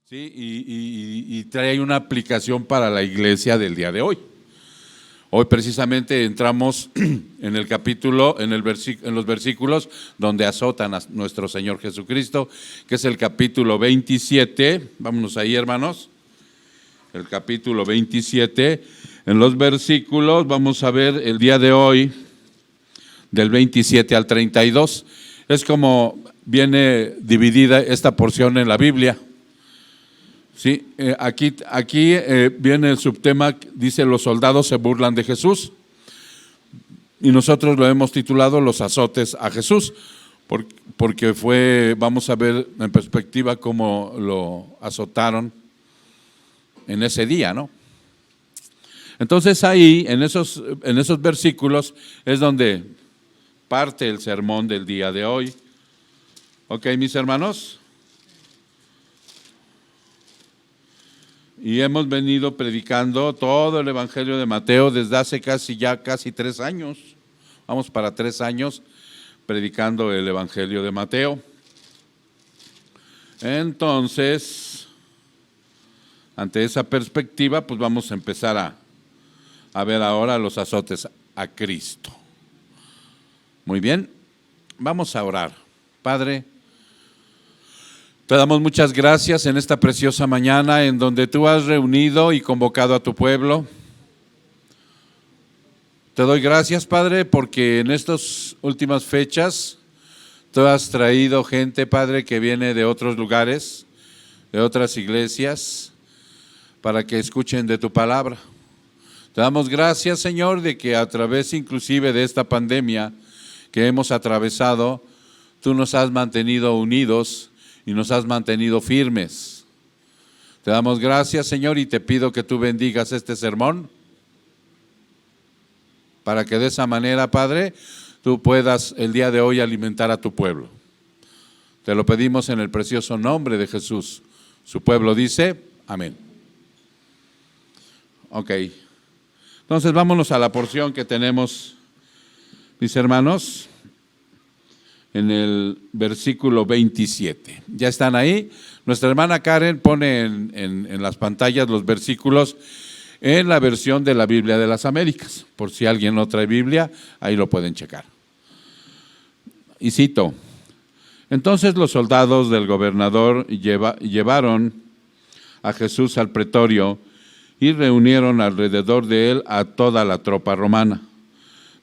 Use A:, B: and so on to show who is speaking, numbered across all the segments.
A: Sí, y trae una aplicación para la iglesia del día de hoy. Hoy precisamente entramos en el capítulo, en los versículos donde azotan a nuestro Señor Jesucristo, que es el capítulo 27. Vámonos ahí, hermanos. El capítulo 27. En los versículos vamos a ver el día de hoy, del 27 al 32. Es como viene dividida esta porción en la Biblia. Sí, aquí viene el subtema, dice: los soldados se burlan de Jesús, y nosotros lo hemos titulado los azotes a Jesús, porque vamos a ver en perspectiva cómo lo azotaron en ese día, ¿no? Entonces ahí, en esos versículos, es donde parte el sermón del día de hoy. Ok, mis hermanos. Y hemos venido predicando todo el Evangelio de Mateo desde hace casi 3 años. Vamos para 3 años predicando el Evangelio de Mateo. Entonces, ante esa perspectiva, pues vamos a empezar a ver ahora los azotes a Cristo. Muy bien, vamos a orar. Padre, te damos muchas gracias en esta preciosa mañana en donde tú has reunido y convocado a tu pueblo. Te doy gracias, Padre, porque en estas últimas fechas tú has traído gente, Padre, que viene de otros lugares, de otras iglesias, para que escuchen de tu palabra. Te damos gracias, Señor, de que a través inclusive de esta pandemia que hemos atravesado, tú nos has mantenido unidos y nos has mantenido firmes. Te damos gracias, Señor, y te pido que tú bendigas este sermón para que de esa manera, Padre, tú puedas el día de hoy alimentar a tu pueblo. Te lo pedimos en el precioso nombre de Jesús. Su pueblo dice, amén. Ok. Entonces vámonos a la porción que tenemos, mis hermanos, en el versículo 27. ¿Ya están ahí? Nuestra hermana Karen pone en las pantallas los versículos en la versión de la Biblia de las Américas. Por si alguien no trae Biblia, ahí lo pueden checar. Y cito: entonces los soldados del gobernador llevaron a Jesús al pretorio y reunieron alrededor de él a toda la tropa romana.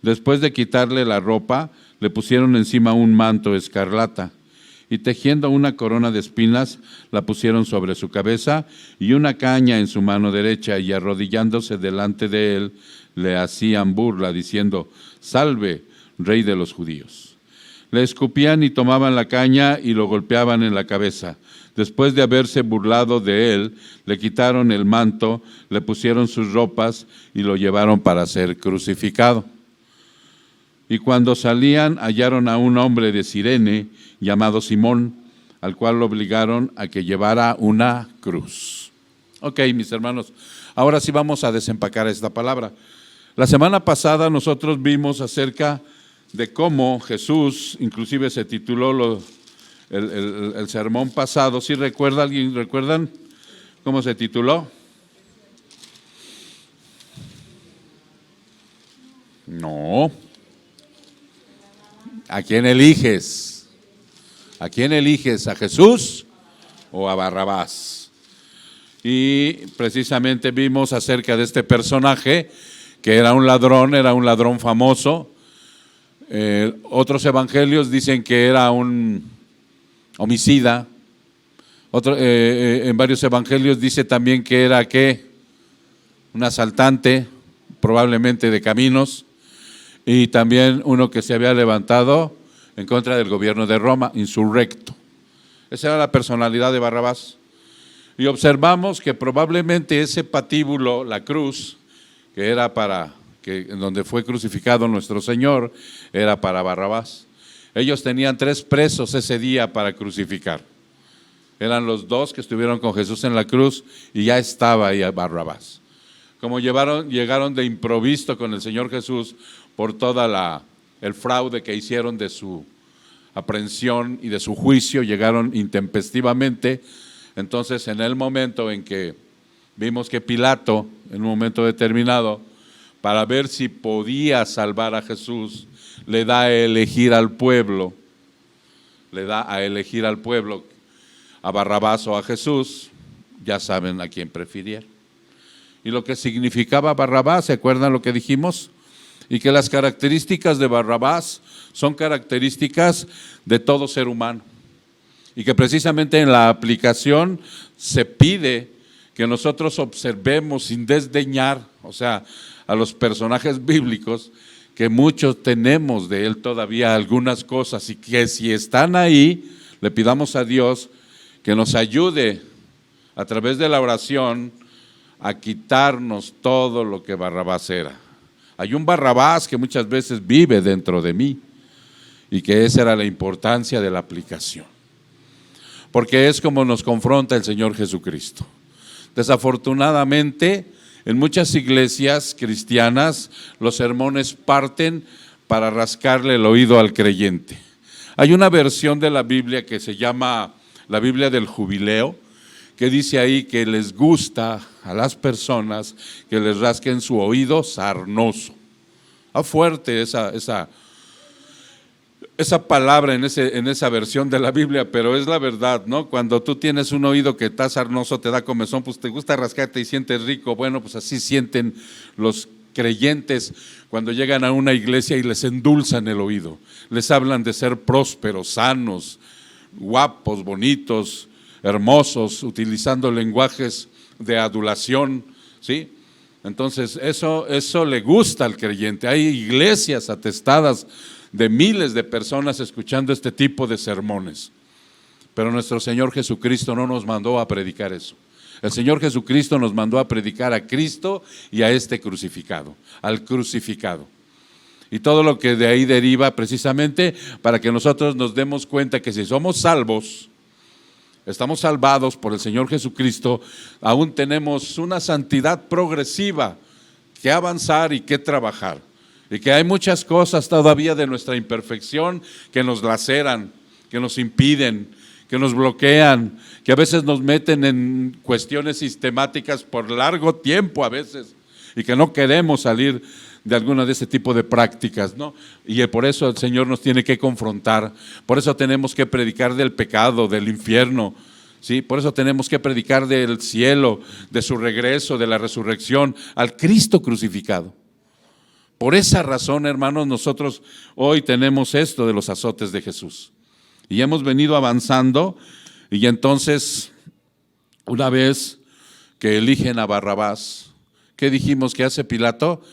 A: Después de quitarle la ropa, le pusieron encima un manto escarlata y tejiendo una corona de espinas, la pusieron sobre su cabeza y una caña en su mano derecha, y arrodillándose delante de él, le hacían burla, diciendo: salve, rey de los judíos. Le escupían y tomaban la caña y lo golpeaban en la cabeza. Después de haberse burlado de él, le quitaron el manto, le pusieron sus ropas y lo llevaron para ser crucificado. Y cuando salían, hallaron a un hombre de Cirene llamado Simón, al cual lo obligaron a que llevara una cruz. Ok, mis hermanos, ahora sí vamos a desempacar esta palabra. La semana pasada nosotros vimos acerca de cómo Jesús, inclusive se tituló el sermón pasado. ¿Sí recuerda? ¿Alguien recuerdan cómo se tituló? No. ¿A quién eliges? ¿A quién eliges? ¿A Jesús o a Barrabás? Y precisamente vimos acerca de este personaje que era un ladrón famoso. Otros evangelios dicen que era un homicida. En varios evangelios dice también que era un asaltante, probablemente de caminos. Y también uno que se había levantado en contra del gobierno de Roma, insurrecto. Esa era la personalidad de Barrabás. Y observamos que probablemente ese patíbulo, la cruz, que era en donde fue crucificado nuestro Señor, era para Barrabás. Ellos tenían 3 presos ese día para crucificar. Eran los 2 que estuvieron con Jesús en la cruz y ya estaba ahí Barrabás. Como llegaron de improviso con el Señor Jesús por toda el fraude que hicieron de su aprehensión y de su juicio, llegaron intempestivamente. Entonces, en el momento en que vimos que Pilato, en un momento determinado, para ver si podía salvar a Jesús, le da a elegir al pueblo, a Barrabás o a Jesús, ya saben a quién prefirieron. Y lo que significaba Barrabás, ¿se acuerdan lo que dijimos? Y que las características de Barrabás son características de todo ser humano. Y que precisamente en la aplicación se pide que nosotros observemos sin desdeñar, o sea, a los personajes bíblicos, que muchos tenemos de él todavía algunas cosas, y que si están ahí, le pidamos a Dios que nos ayude a través de la oración a quitarnos todo lo que Barrabás era. Hay un Barrabás que muchas veces vive dentro de mí, y que esa era la importancia de la aplicación, porque es como nos confronta el Señor Jesucristo. Desafortunadamente, en muchas iglesias cristianas los sermones parten para rascarle el oído al creyente. Hay una versión de la Biblia que se llama la Biblia del Jubileo, que dice ahí que les gusta a las personas que les rasquen su oído sarnoso. Fuerte esa palabra en esa versión de la Biblia, pero es la verdad, ¿no? Cuando tú tienes un oído que está sarnoso, te da comezón, pues te gusta rascarte y sientes rico. Bueno, pues así sienten los creyentes cuando llegan a una iglesia y les endulzan el oído. Les hablan de ser prósperos, sanos, guapos, bonitos, hermosos, utilizando lenguajes de adulación, ¿sí? Entonces eso le gusta al creyente. Hay iglesias atestadas de miles de personas escuchando este tipo de sermones, pero nuestro Señor Jesucristo no nos mandó a predicar eso. El Señor Jesucristo nos mandó a predicar a Cristo y a este crucificado, al crucificado. Y todo lo que de ahí deriva precisamente para que nosotros nos demos cuenta que si somos salvos, estamos salvados por el Señor Jesucristo, aún tenemos una santidad progresiva que avanzar y que trabajar. Y que hay muchas cosas todavía de nuestra imperfección que nos laceran, que nos impiden, que nos bloquean, que a veces nos meten en cuestiones sistemáticas por largo tiempo a veces, y que no queremos salir de alguna de ese tipo de prácticas, ¿no? Y por eso el Señor nos tiene que confrontar, por eso tenemos que predicar del pecado, del infierno, ¿sí? Por eso tenemos que predicar del cielo, de su regreso, de la resurrección, al Cristo crucificado. Por esa razón, hermanos, nosotros hoy tenemos esto de los azotes de Jesús. Y hemos venido avanzando, y entonces, una vez que eligen a Barrabás, ¿qué dijimos que hace Pilato?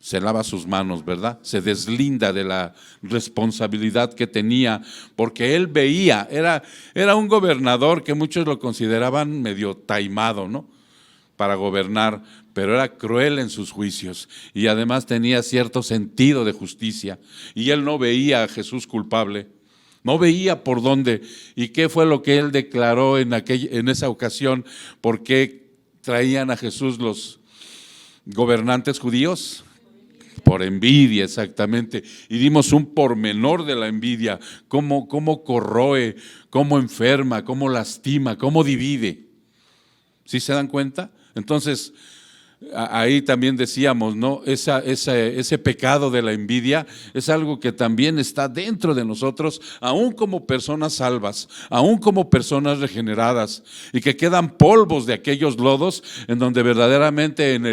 A: Se lava sus manos, ¿verdad? Se deslinda de la responsabilidad que tenía, porque él veía, era un gobernador que muchos lo consideraban medio taimado, ¿no? Para gobernar, pero era cruel en sus juicios y además tenía cierto sentido de justicia, y él no veía a Jesús culpable, no veía por dónde. ¿Y qué fue lo que él declaró en esa ocasión? ¿Por qué traían a Jesús los gobernantes judíos? Por envidia, exactamente. Y dimos un pormenor de la envidia, cómo corroe, cómo enferma, cómo lastima, cómo divide. ¿Sí se dan cuenta? Entonces, ahí también decíamos, ¿no? Ese pecado de la envidia es algo que también está dentro de nosotros, aún como personas salvas, aún como personas regeneradas, y que quedan polvos de aquellos lodos en donde verdaderamente en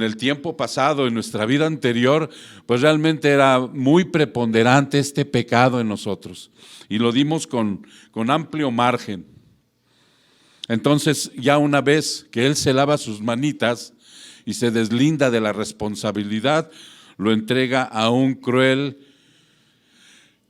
A: el tiempo pasado, en nuestra vida anterior, pues realmente era muy preponderante este pecado en nosotros, y lo dimos con amplio margen. Entonces, ya una vez que él se lava sus manitas y se deslinda de la responsabilidad, lo entrega a un cruel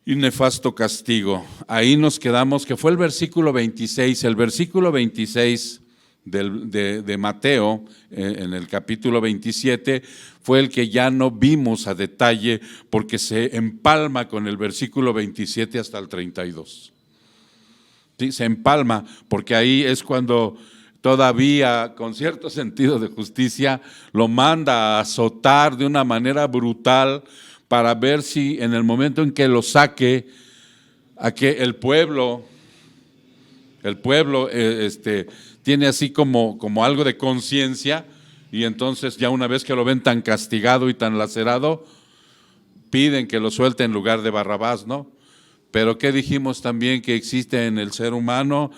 A: y nefasto castigo. Ahí nos quedamos, que fue el versículo 26. El versículo 26 de Mateo, en el capítulo 27, fue el que ya no vimos a detalle, porque se empalma con el versículo 27 hasta el 32. Sí, se empalma, porque ahí es cuando todavía, con cierto sentido de justicia, lo manda a azotar de una manera brutal para ver si en el momento en que lo saque, a que el pueblo El pueblo tiene así como algo de conciencia, y entonces ya una vez que lo ven tan castigado y tan lacerado, piden que lo suelte en lugar de Barrabás, ¿no? Pero ¿qué dijimos también? Que existe en el ser humano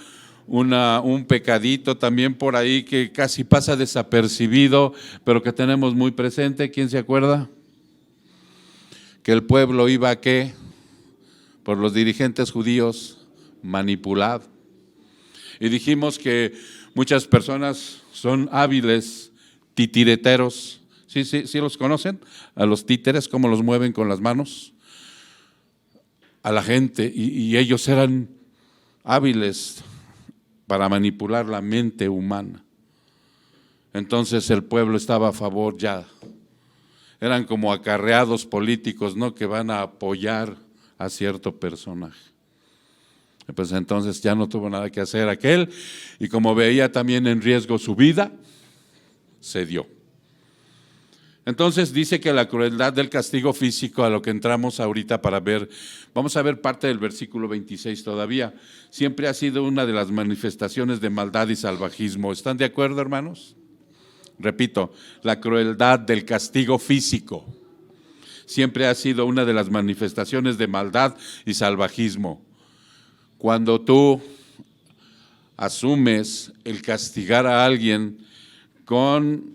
A: un pecadito también por ahí que casi pasa desapercibido, pero que tenemos muy presente. ¿Quién se acuerda? Que el pueblo iba a ¿qué? Por los dirigentes judíos manipulado. Y dijimos que muchas personas son hábiles titireteros. ¿Sí los conocen? A los títeres, cómo los mueven con las manos a la gente, y ellos eran hábiles para manipular la mente humana. Entonces el pueblo estaba a favor ya. Eran como acarreados políticos, ¿no? Que van a apoyar a cierto personaje. Pues entonces ya no tuvo nada que hacer aquel, y como veía también en riesgo su vida, cedió. Entonces dice que la crueldad del castigo físico, a lo que entramos ahorita para ver, vamos a ver parte del versículo 26 todavía, siempre ha sido una de las manifestaciones de maldad y salvajismo. ¿Están de acuerdo, hermanos? Repito, la crueldad del castigo físico siempre ha sido una de las manifestaciones de maldad y salvajismo. Cuando tú asumes el castigar a alguien con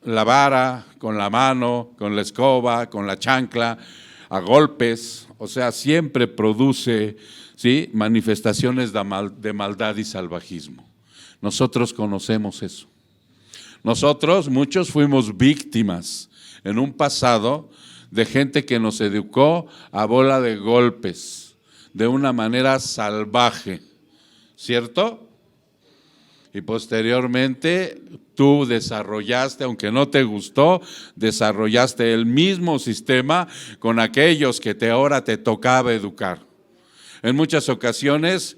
A: la vara, con la mano, con la escoba, con la chancla, a golpes, o sea, siempre produce, ¿sí?, manifestaciones de maldad y salvajismo. Nosotros conocemos eso. Nosotros, muchos, fuimos víctimas en un pasado de gente que nos educó a bola de golpes, de una manera salvaje, ¿cierto? Y posteriormente tú desarrollaste, aunque no te gustó, desarrollaste el mismo sistema con aquellos que ahora te tocaba educar. En muchas ocasiones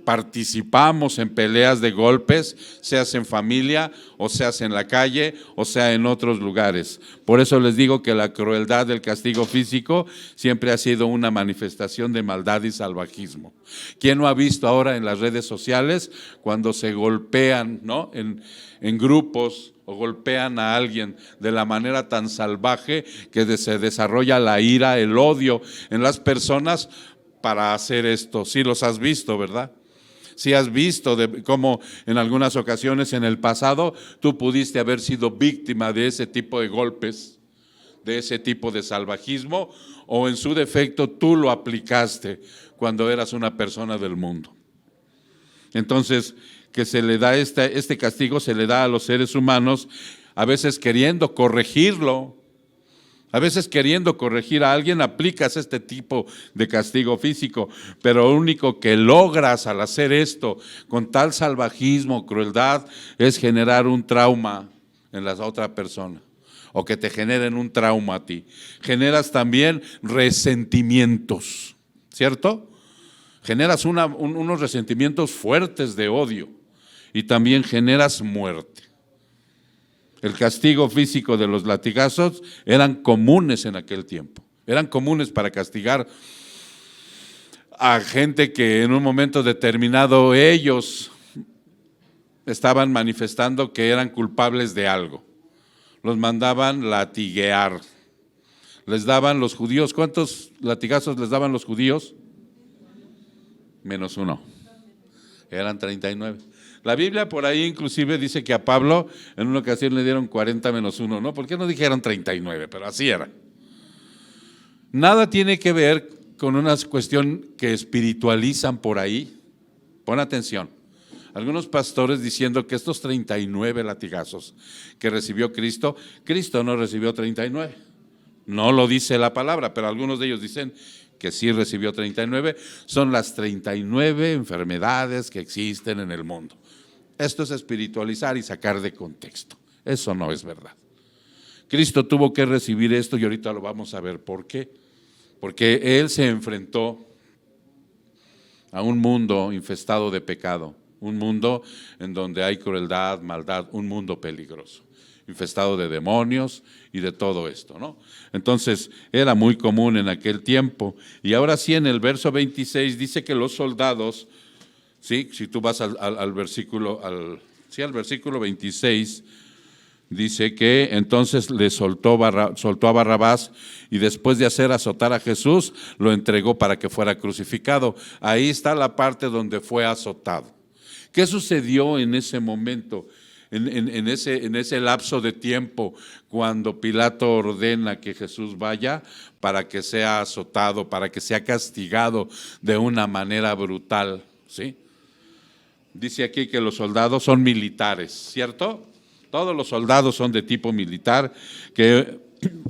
A: participamos en peleas de golpes, seas en familia, o seas en la calle, o sea en otros lugares. Por eso les digo que la crueldad del castigo físico siempre ha sido una manifestación de maldad y salvajismo. ¿Quién no ha visto ahora en las redes sociales cuando se golpean, ¿no?, en grupos, o golpean a alguien de la manera tan salvaje que se desarrolla la ira, el odio en las personas para hacer esto? Sí los has visto, ¿verdad? Sí has visto cómo en algunas ocasiones en el pasado tú pudiste haber sido víctima de ese tipo de golpes, de ese tipo de salvajismo, o en su defecto tú lo aplicaste cuando eras una persona del mundo. Entonces, que se le da este castigo, se le da a los seres humanos, a veces queriendo corregirlo. A veces queriendo corregir a alguien aplicas este tipo de castigo físico, pero lo único que logras al hacer esto con tal salvajismo, crueldad, es generar un trauma en la otra persona, o que te generen un trauma a ti. Generas también resentimientos, ¿cierto? Generas unos resentimientos fuertes de odio, y también generas muerte. El castigo físico de los latigazos eran comunes en aquel tiempo. Eran comunes para castigar a gente que en un momento determinado ellos estaban manifestando que eran culpables de algo. Los mandaban latiguear. Les daban los judíos, ¿cuántos latigazos les daban los judíos? -1. Eran 39. La Biblia por ahí inclusive dice que a Pablo en una ocasión le dieron 40 menos 1, ¿no? ¿Por qué no dijeron 39? Pero así era. Nada tiene que ver con una cuestión que espiritualizan por ahí. Pon atención. Algunos pastores diciendo que estos 39 latigazos que recibió Cristo, Cristo no recibió 39. No lo dice la palabra, pero algunos de ellos dicen que sí recibió 39. Son las 39 enfermedades que existen en el mundo. Esto es espiritualizar y sacar de contexto. Eso no es verdad. Cristo tuvo que recibir esto, y ahorita lo vamos a ver por qué. Porque Él se enfrentó a un mundo infestado de pecado, un mundo en donde hay crueldad, maldad, un mundo peligroso. infestado de demonios y de todo esto, ¿no? Entonces, era muy común en aquel tiempo. Y ahora sí, en el verso 26 dice que los soldados, ¿sí? Si tú vas al versículo 26, dice que entonces le soltó a Barrabás y después de hacer azotar a Jesús, lo entregó para que fuera crucificado. Ahí está la parte donde fue azotado. ¿Qué sucedió en ese momento, en ese lapso de tiempo, cuando Pilato ordena que Jesús vaya para que sea azotado, para que sea castigado de una manera brutal? ¿Sí? Dice aquí que los soldados son militares, ¿cierto? Todos los soldados son de tipo militar, que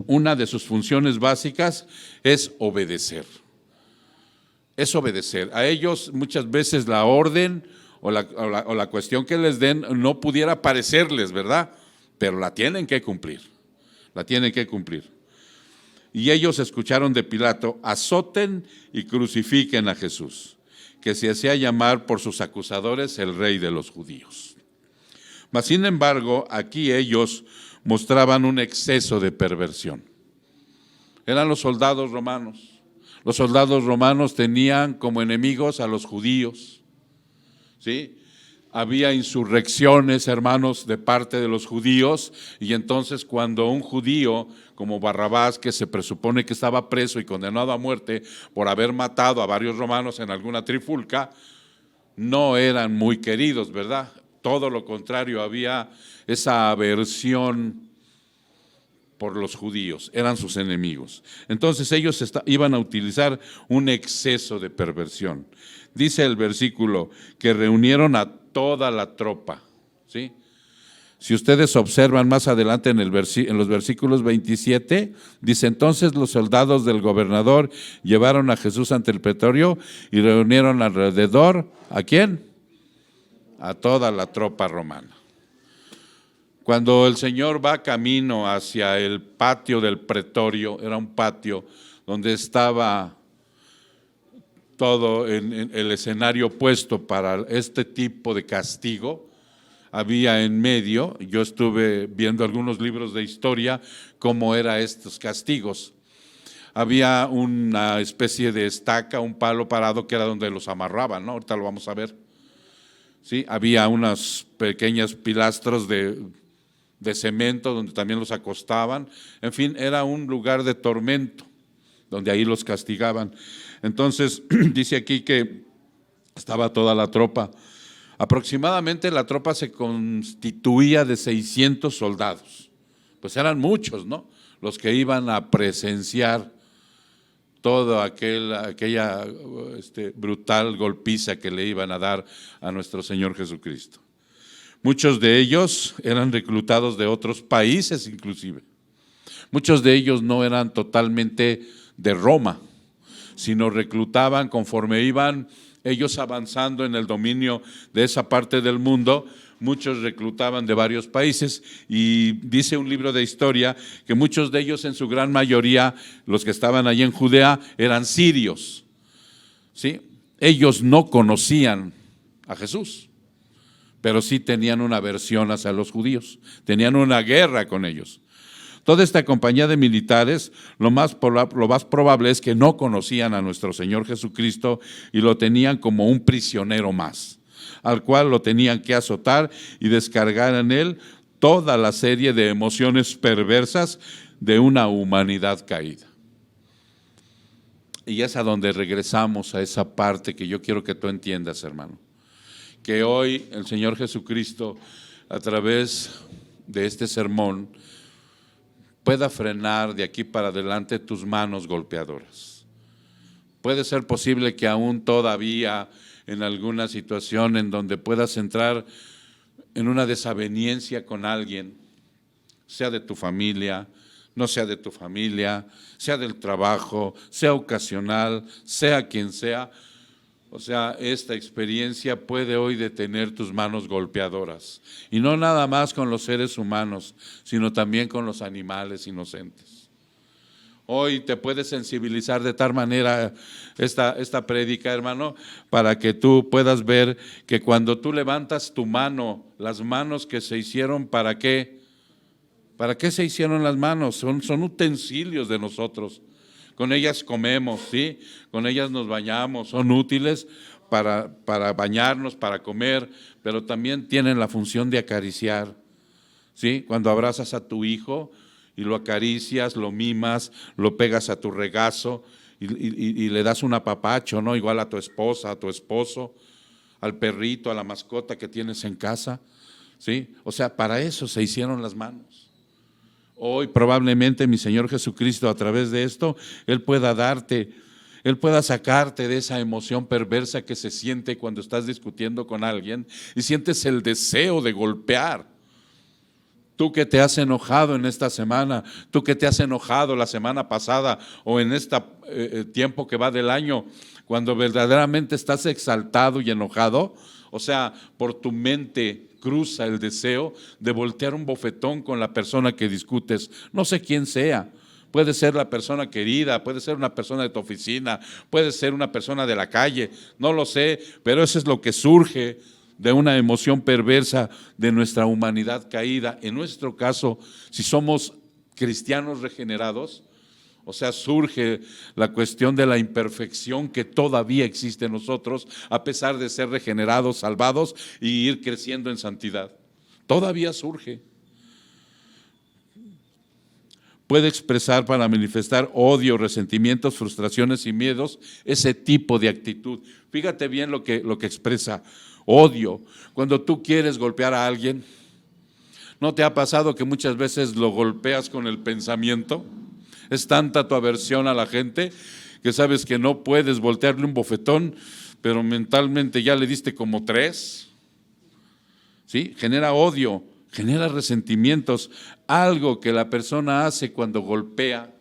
A: una de sus funciones básicas es obedecer. Es obedecer. A ellos muchas veces la orden o la cuestión que les den no pudiera parecerles, ¿verdad? Pero la tienen que cumplir, la tienen que cumplir. Y ellos escucharon de Pilato: azoten y crucifiquen a Jesús, que se hacía llamar por sus acusadores el Rey de los Judíos. Mas, sin embargo, aquí ellos mostraban un exceso de perversión. Eran los soldados romanos. Los soldados romanos tenían como enemigos a los judíos, ¿sí? Había insurrecciones, hermanos, de parte de los judíos, y entonces cuando un judío como Barrabás, que se presupone que estaba preso y condenado a muerte por haber matado a varios romanos en alguna trifulca, no eran muy queridos, ¿verdad? Todo lo contrario, había esa aversión por los judíos, eran sus enemigos. Entonces ellos iban a utilizar un exceso de perversión. Dice el versículo que reunieron a toda la tropa, ¿sí? Si ustedes observan más adelante en los versículos 27, dice: entonces los soldados del gobernador llevaron a Jesús ante el pretorio y reunieron alrededor, ¿a quién? A toda la tropa romana. Cuando el Señor va camino hacia el patio del pretorio, era un patio donde estaba todo en el escenario puesto para este tipo de castigo, había en medio, yo estuve viendo algunos libros de historia, cómo eran estos castigos. Había una especie de estaca, un palo parado que era donde los amarraban, ¿no? Ahorita lo vamos a ver. ¿Sí? Había unas pequeñas pilastras de cemento donde también los acostaban. En fin, era un lugar de tormento donde ahí los castigaban. Entonces, dice aquí que estaba toda la tropa. Aproximadamente la tropa se constituía de 600 soldados. Pues eran muchos, ¿no? Los que iban a presenciar toda aquella brutal golpiza que le iban a dar a nuestro Señor Jesucristo. Muchos de ellos eran reclutados de otros países inclusive. Muchos de ellos no eran totalmente de Roma, sino reclutaban conforme iban ellos avanzando en el dominio de esa parte del mundo. Muchos reclutaban de varios países y dice un libro de historia que muchos de ellos, en su gran mayoría, los que estaban allí en Judea, eran sirios, ¿sí? Ellos no conocían a Jesús, pero sí tenían una aversión hacia los judíos, tenían una guerra con ellos. Toda esta compañía de militares, lo más probable es que no conocían a nuestro Señor Jesucristo y lo tenían como un prisionero más, al cual lo tenían que azotar y descargar en él toda la serie de emociones perversas de una humanidad caída. Y es a donde regresamos, a esa parte que yo quiero que tú entiendas, hermano, que hoy el Señor Jesucristo, a través de este sermón, pueda frenar de aquí para adelante tus manos golpeadoras. Puede ser posible que aún todavía en alguna situación en donde puedas entrar en una desaveniencia con alguien, sea de tu familia, no sea de tu familia, sea del trabajo, sea ocasional, sea quien sea. O sea, esta experiencia puede hoy detener tus manos golpeadoras. Y no nada más con los seres humanos, sino también con los animales inocentes. Hoy te puedes sensibilizar de tal manera esta prédica, hermano, para que tú puedas ver que cuando tú levantas tu mano, las manos que se hicieron, ¿para qué? ¿Para qué se hicieron las manos? Son utensilios de nosotros. Con ellas comemos, ¿sí? Con ellas nos bañamos, son útiles para bañarnos, para comer, pero también tienen la función de acariciar, ¿sí? Cuando abrazas a tu hijo y lo acaricias, lo mimas, lo pegas a tu regazo y le das un apapacho, ¿no? Igual a tu esposa, a tu esposo, al perrito, a la mascota que tienes en casa, ¿sí? O sea, para eso se hicieron las manos. Hoy probablemente mi Señor Jesucristo, a través de esto, Él pueda sacarte de esa emoción perversa que se siente cuando estás discutiendo con alguien y sientes el deseo de golpear. Tú que te has enojado en esta semana, tú que te has enojado la semana pasada o en este tiempo que va del año, cuando verdaderamente estás exaltado y enojado, o sea, por tu mente cruza el deseo de voltear un bofetón con la persona que discutes, no sé quién sea. Puede ser la persona querida, puede ser una persona de tu oficina, puede ser una persona de la calle, no lo sé, pero eso es lo que surge de una emoción perversa de nuestra humanidad caída. En nuestro caso, si somos cristianos regenerados, o sea, surge la cuestión de la imperfección que todavía existe en nosotros, a pesar de ser regenerados, salvados y ir creciendo en santidad. Todavía surge. Puede expresar para manifestar odio, resentimientos, frustraciones y miedos, ese tipo de actitud. Fíjate bien lo que expresa odio. Cuando tú quieres golpear a alguien, ¿no te ha pasado que muchas veces lo golpeas con el pensamiento? Es tanta tu aversión a la gente que sabes que no puedes voltearle un bofetón, pero mentalmente ya le diste como 3. ¿Sí? Genera odio, genera resentimientos. Algo que la persona hace cuando golpea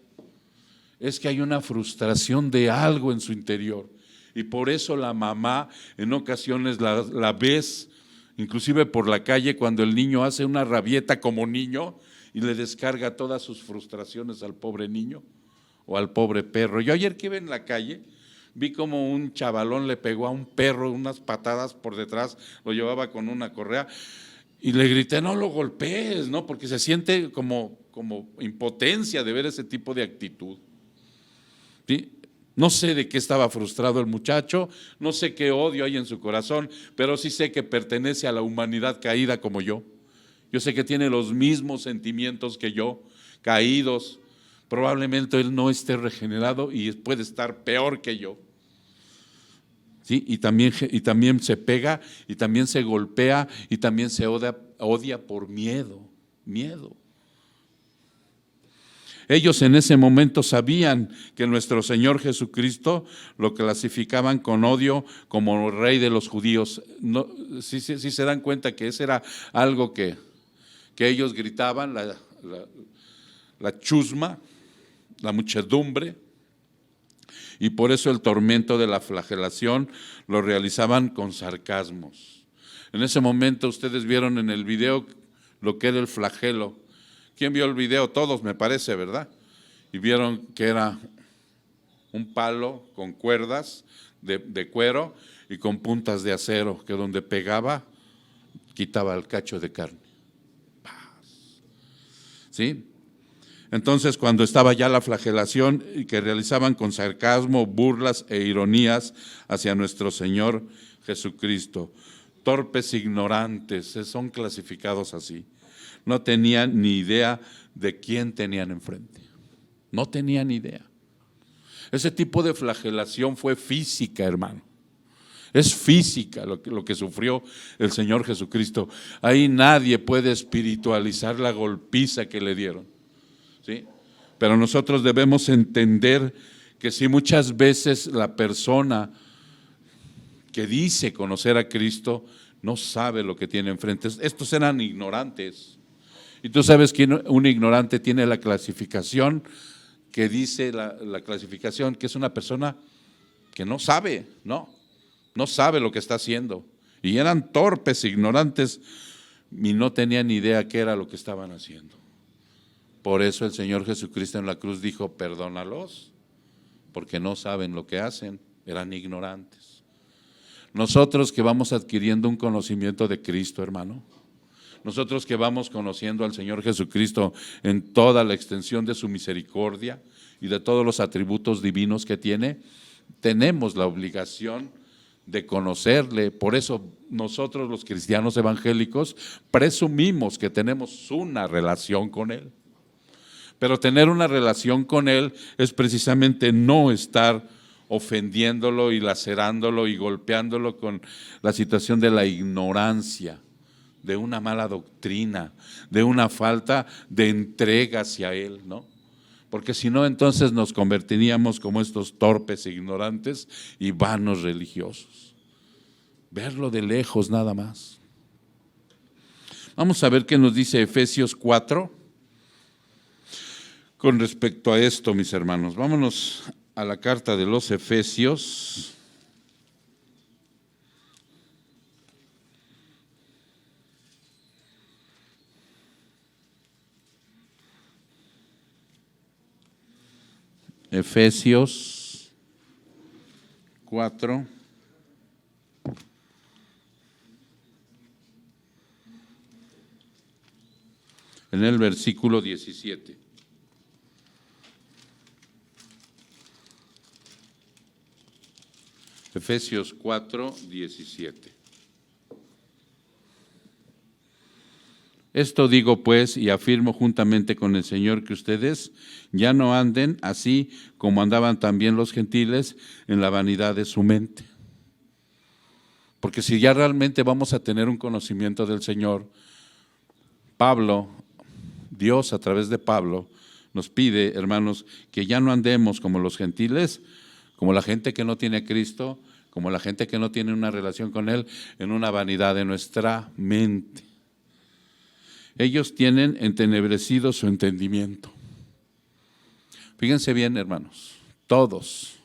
A: es que hay una frustración de algo en su interior. Y por eso la mamá en ocasiones la ves, inclusive por la calle, cuando el niño hace una rabieta como niño y le descarga todas sus frustraciones al pobre niño o al pobre perro. Yo ayer que iba en la calle, vi como un chavalón le pegó a un perro unas patadas por detrás, lo llevaba con una correa y le grité, no lo golpees, ¿no? Porque se siente como impotencia de ver ese tipo de actitud. ¿Sí? No sé de qué estaba frustrado el muchacho, no sé qué odio hay en su corazón, pero sí sé que pertenece a la humanidad caída como yo. Yo sé que tiene los mismos sentimientos que yo, caídos. Probablemente él no esté regenerado y puede estar peor que yo. ¿Sí? Y también se pega, y también se golpea, y también se odia por miedo. Ellos en ese momento sabían que nuestro Señor Jesucristo lo clasificaban con odio como rey de los judíos. No, sí se dan cuenta que ese era algo que ellos gritaban, la chusma, la muchedumbre, y por eso el tormento de la flagelación lo realizaban con sarcasmos. En ese momento ustedes vieron en el video lo que era el flagelo. ¿Quién vio el video? Todos, me parece, ¿verdad? Y vieron que era un palo con cuerdas de cuero y con puntas de acero, que donde pegaba, quitaba el cacho de carne. ¿Sí? Entonces, cuando estaba ya la flagelación, y que realizaban con sarcasmo, burlas e ironías hacia nuestro Señor Jesucristo, torpes ignorantes, son clasificados así. No tenían ni idea de quién tenían enfrente. No tenían idea. Ese tipo de flagelación fue física, hermano. Es física lo que sufrió el Señor Jesucristo. Ahí nadie puede espiritualizar la golpiza que le dieron. ¿Sí? Pero nosotros debemos entender que si muchas veces la persona que dice conocer a Cristo no sabe lo que tiene enfrente. Estos eran ignorantes. Y tú sabes que un ignorante tiene la clasificación que dice la clasificación, que es una persona que no sabe, no sabe lo que está haciendo. Y eran torpes, ignorantes, y no tenían ni idea qué era lo que estaban haciendo. Por eso el Señor Jesucristo en la cruz dijo, perdónalos, porque no saben lo que hacen, eran ignorantes. Nosotros que vamos adquiriendo un conocimiento de Cristo, hermano, Nosotros que vamos conociendo al Señor Jesucristo en toda la extensión de su misericordia y de todos los atributos divinos que tiene, tenemos la obligación de conocerle. Por eso nosotros los cristianos evangélicos presumimos que tenemos una relación con Él. Pero tener una relación con Él es precisamente no estar ofendiéndolo y lacerándolo y golpeándolo con la situación de la ignorancia, de una mala doctrina, de una falta de entrega hacia Él, ¿no? Porque si no, entonces nos convertiríamos como estos torpes e ignorantes y vanos religiosos. Verlo de lejos nada más. Vamos a ver qué nos dice Efesios 4 con respecto a esto, mis hermanos. Vámonos a la carta de los Efesios. Efesios 4. En el versículo 17. Efesios 4, 17. Esto digo pues y afirmo juntamente con el Señor que ustedes ya no anden así como andaban también los gentiles en la vanidad de su mente. Porque si ya realmente vamos a tener un conocimiento del Señor, Pablo, Dios a través de Pablo, nos pide, hermanos, que ya no andemos como los gentiles, como la gente que no tiene a Cristo, como la gente que no tiene una relación con Él, en una vanidad de nuestra mente. Ellos tienen entenebrecido su entendimiento. Fíjense bien, hermanos, todos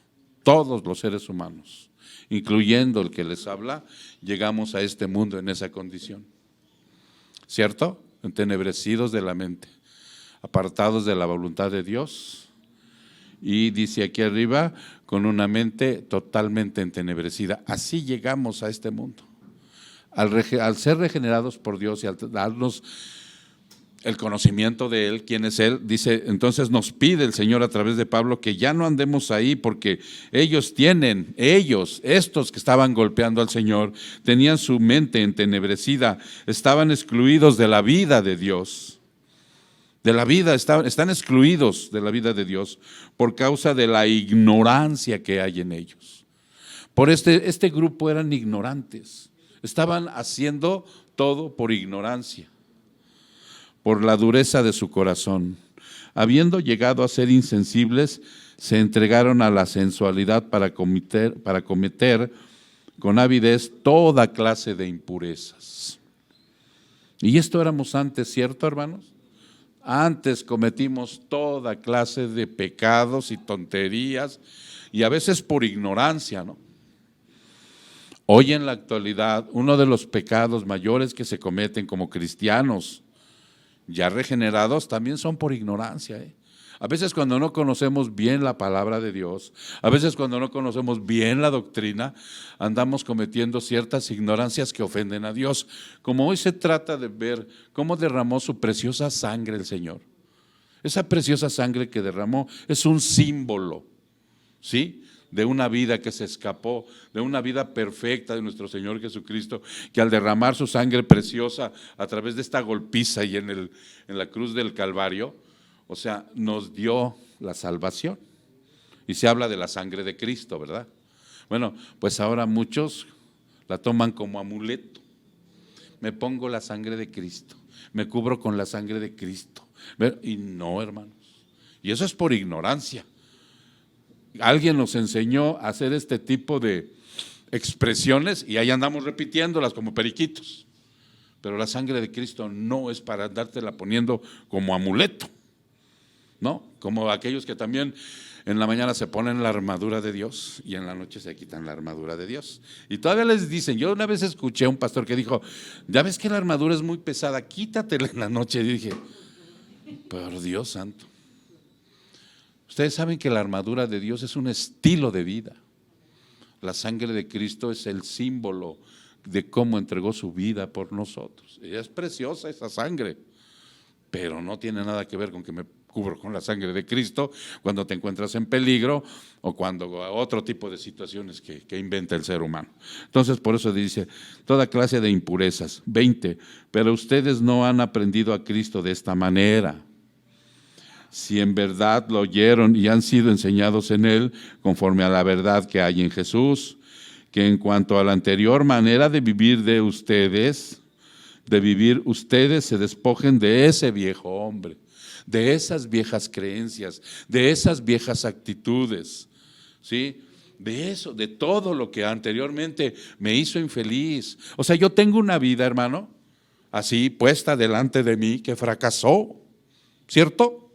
A: los seres humanos, incluyendo el que les habla, llegamos a este mundo en esa condición. ¿Cierto? Entenebrecidos de la mente, apartados de la voluntad de Dios. Y dice aquí arriba, con una mente totalmente entenebrecida. Así llegamos a este mundo. Al ser regenerados por Dios y al darnos el conocimiento de Él, quién es Él, dice, entonces nos pide el Señor a través de Pablo que ya no andemos ahí porque ellos, estos que estaban golpeando al Señor, tenían su mente entenebrecida, estaban excluidos de la vida de Dios. De la vida, están excluidos de la vida de Dios por causa de la ignorancia que hay en ellos. Por este grupo eran ignorantes, estaban haciendo todo por ignorancia, por la dureza de su corazón. Habiendo llegado a ser insensibles, se entregaron a la sensualidad para cometer con avidez toda clase de impurezas. Y esto éramos antes, ¿cierto, hermanos? Antes cometimos toda clase de pecados y tonterías, y a veces por ignorancia, ¿no? Hoy en la actualidad, uno de los pecados mayores que se cometen como cristianos ya regenerados también son por ignorancia, ¿eh? A veces cuando no conocemos bien la palabra de Dios, a veces cuando no conocemos bien la doctrina, andamos cometiendo ciertas ignorancias que ofenden a Dios. Como hoy se trata de ver cómo derramó su preciosa sangre el Señor. Esa preciosa sangre que derramó es un símbolo, ¿sí?, de una vida que se escapó, de una vida perfecta de nuestro Señor Jesucristo, que al derramar su sangre preciosa a través de esta golpiza y en la cruz del Calvario, o sea, nos dio la salvación. Y se habla de la sangre de Cristo, ¿verdad? Bueno, pues ahora muchos la toman como amuleto. Me pongo la sangre de Cristo, me cubro con la sangre de Cristo. Y no, hermanos, y eso es por ignorancia. Alguien nos enseñó a hacer este tipo de expresiones y ahí andamos repitiéndolas como periquitos. Pero la sangre de Cristo no es para andártela poniendo como amuleto, ¿no? Como aquellos que también en la mañana se ponen la armadura de Dios y en la noche se quitan la armadura de Dios. Y todavía les dicen, yo una vez escuché a un pastor que dijo, ya ves que la armadura es muy pesada, quítatela en la noche. Y dije, por Dios santo. Ustedes saben que la armadura de Dios es un estilo de vida. La sangre de Cristo es el símbolo de cómo entregó su vida por nosotros. Y es preciosa esa sangre, pero no tiene nada que ver con que me cubro con la sangre de Cristo cuando te encuentras en peligro o cuando otro tipo de situaciones que inventa el ser humano. Entonces, por eso dice, toda clase de impurezas. 20, pero ustedes no han aprendido a Cristo de esta manera. Si en verdad lo oyeron y han sido enseñados en Él, conforme a la verdad que hay en Jesús, que en cuanto a la anterior manera de vivir ustedes se despojen de ese viejo hombre, de esas viejas creencias, de esas viejas actitudes, ¿sí? De eso, de todo lo que anteriormente me hizo infeliz. O sea, yo tengo una vida, hermano, así puesta delante de mí, que fracasó, ¿cierto?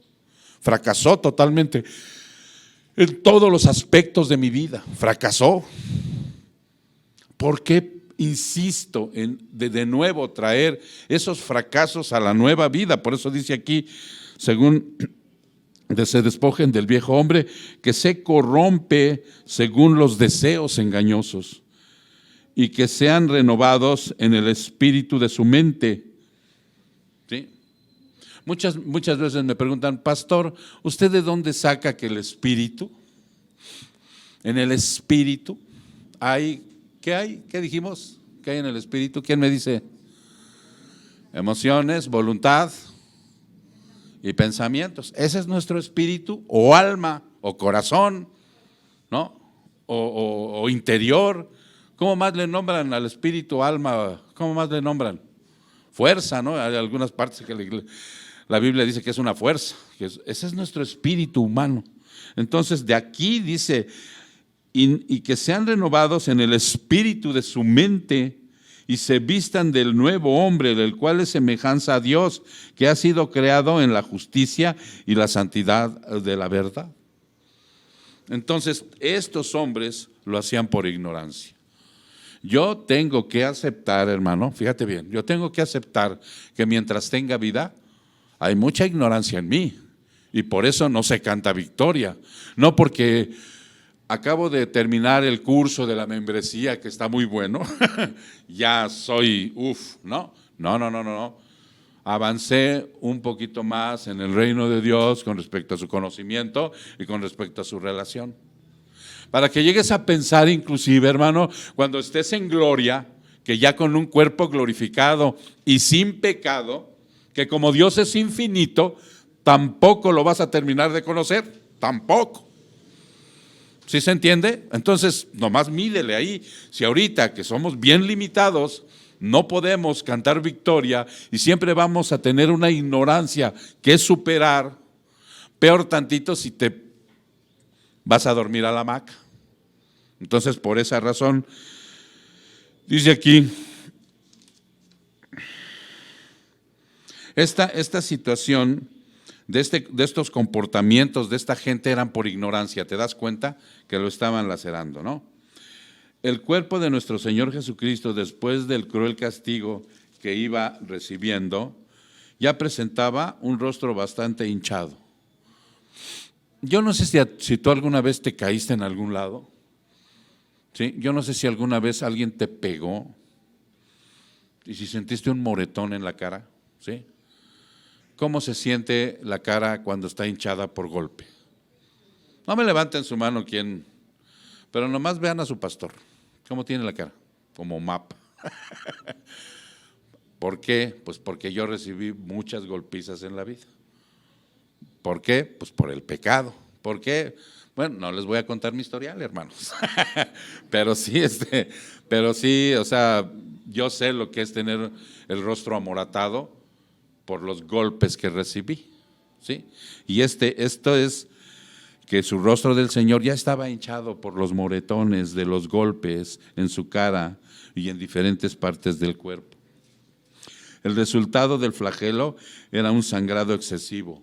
A: Fracasó totalmente en todos los aspectos de mi vida, fracasó. ¿Por qué insisto en de nuevo traer esos fracasos a la nueva vida? Por eso dice aquí, según se despojen del viejo hombre que se corrompe según los deseos engañosos y que sean renovados en el espíritu de su mente. ¿Sí? Muchas veces me preguntan, pastor, ¿usted de dónde saca que el espíritu? En el espíritu hay, ¿qué hay? ¿Qué dijimos? ¿Qué hay en el espíritu? ¿Quién me dice? Emociones, voluntad y pensamientos. Ese es nuestro espíritu, o alma, o corazón, ¿no? O interior. ¿Cómo más le nombran al espíritu, alma? ¿Cómo más le nombran? Fuerza, ¿no? Hay algunas partes que la Biblia dice que es una fuerza. Ese es nuestro espíritu humano. Entonces, de aquí dice, y que sean renovados en el espíritu de su mente y se vistan del nuevo hombre, del cual es semejanza a Dios, que ha sido creado en la justicia y la santidad de la verdad. Entonces, estos hombres lo hacían por ignorancia. Yo tengo que aceptar, hermano, fíjate bien, yo tengo que aceptar que mientras tenga vida, hay mucha ignorancia en mí y por eso no se canta victoria. No porque acabo de terminar el curso de la membresía que está muy bueno, ya soy, no. Avancé un poquito más en el reino de Dios con respecto a su conocimiento y con respecto a su relación. Para que llegues a pensar inclusive, hermano, cuando estés en gloria, que ya con un cuerpo glorificado y sin pecado, que como Dios es infinito, tampoco lo vas a terminar de conocer, tampoco. ¿Sí se entiende? Entonces, nomás mídele ahí, si ahorita que somos bien limitados, no podemos cantar victoria y siempre vamos a tener una ignorancia que es superar, peor tantito si te vas a dormir a la hamaca. Entonces, por esa razón, dice aquí, esta situación de estos comportamientos de esta gente eran por ignorancia. ¿Te das cuenta? Que lo estaban lacerando, ¿no? El cuerpo de nuestro Señor Jesucristo, después del cruel castigo que iba recibiendo, ya presentaba un rostro bastante hinchado. Yo no sé si tú alguna vez te caíste en algún lado. ¿Sí? Yo no sé si alguna vez alguien te pegó y si sentiste un moretón en la cara, ¿sí? ¿Cómo se siente la cara cuando está hinchada por golpe? No me levanten su mano quien, pero nomás vean a su pastor. ¿Cómo tiene la cara? Como mapa. ¿Por qué? Pues porque yo recibí muchas golpizas en la vida. ¿Por qué? Pues por el pecado. ¿Por qué? Bueno, no les voy a contar mi historial, hermanos, pero sí, o sea, yo sé lo que es tener el rostro amoratado por los golpes que recibí, ¿sí? Y esto es que su rostro del Señor ya estaba hinchado por los moretones de los golpes en su cara y en diferentes partes del cuerpo. El resultado del flagelo era un sangrado excesivo.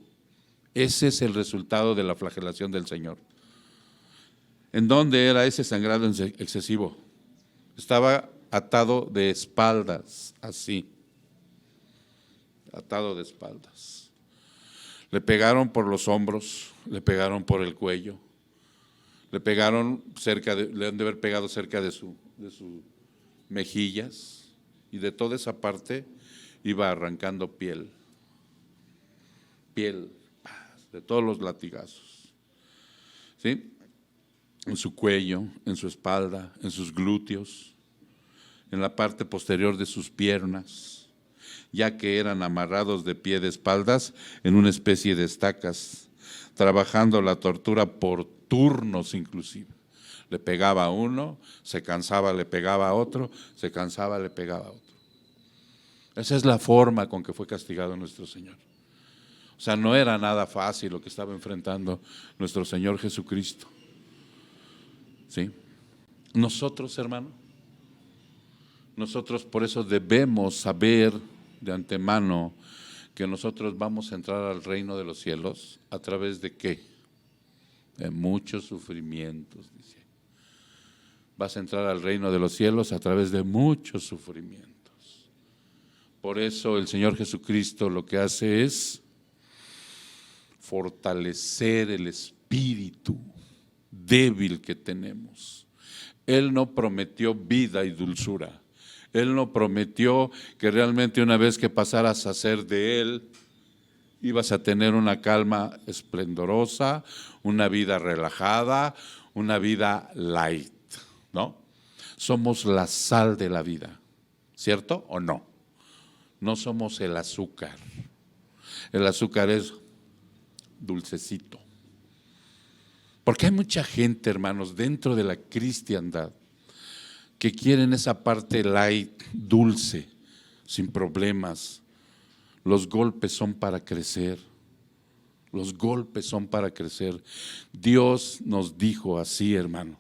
A: Ese es el resultado de la flagelación del Señor. ¿En dónde era ese sangrado excesivo? Estaba atado de espaldas, así, atado de espaldas. Le pegaron por los hombros, le pegaron por el cuello, le han de haber pegado cerca de su mejillas, y de toda esa parte iba arrancando piel de todos los latigazos, ¿sí? En su cuello, en su espalda, en sus glúteos, en la parte posterior de sus piernas, ya que eran amarrados de pie de espaldas en una especie de estacas, trabajando la tortura por turnos inclusive. Le pegaba a uno, se cansaba, le pegaba a otro, se cansaba, le pegaba a otro. Esa es la forma con que fue castigado nuestro Señor. O sea, no era nada fácil lo que estaba enfrentando nuestro Señor Jesucristo. ¿Sí? Nosotros, hermano, nosotros por eso debemos saber de antemano que nosotros vamos a entrar al reino de los cielos a través de ¿qué? De muchos sufrimientos, dice. Vas a entrar al reino de los cielos a través de muchos sufrimientos. Por eso el Señor Jesucristo lo que hace es fortalecer el espíritu débil que tenemos. Él no prometió vida y dulzura. Él no prometió que realmente una vez que pasaras a ser de Él, ibas a tener una calma esplendorosa, una vida relajada, una vida light, ¿no? Somos la sal de la vida, ¿cierto o no? No somos el azúcar. El azúcar es dulcecito. Porque hay mucha gente, hermanos, dentro de la cristiandad que quieren esa parte light, dulce, sin problemas. Los golpes son para crecer. Los golpes son para crecer. Dios nos dijo así, hermano.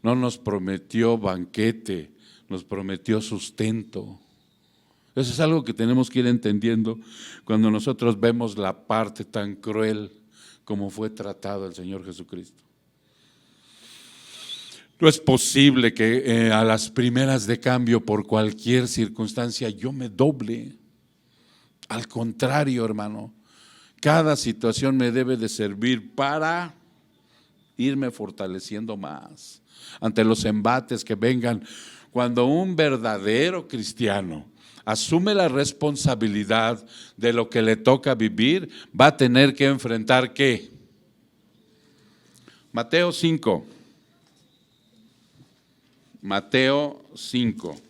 A: No nos prometió banquete, nos prometió sustento. Eso es algo que tenemos que ir entendiendo cuando nosotros vemos la parte tan cruel como fue tratado el Señor Jesucristo. No es posible que a las primeras de cambio por cualquier circunstancia yo me doble. Al contrario, hermano, cada situación me debe de servir para irme fortaleciendo más ante los embates que vengan. Cuando un verdadero cristiano asume la responsabilidad de lo que le toca vivir, va a tener que enfrentar ¿qué? Mateo 5. Mateo 5.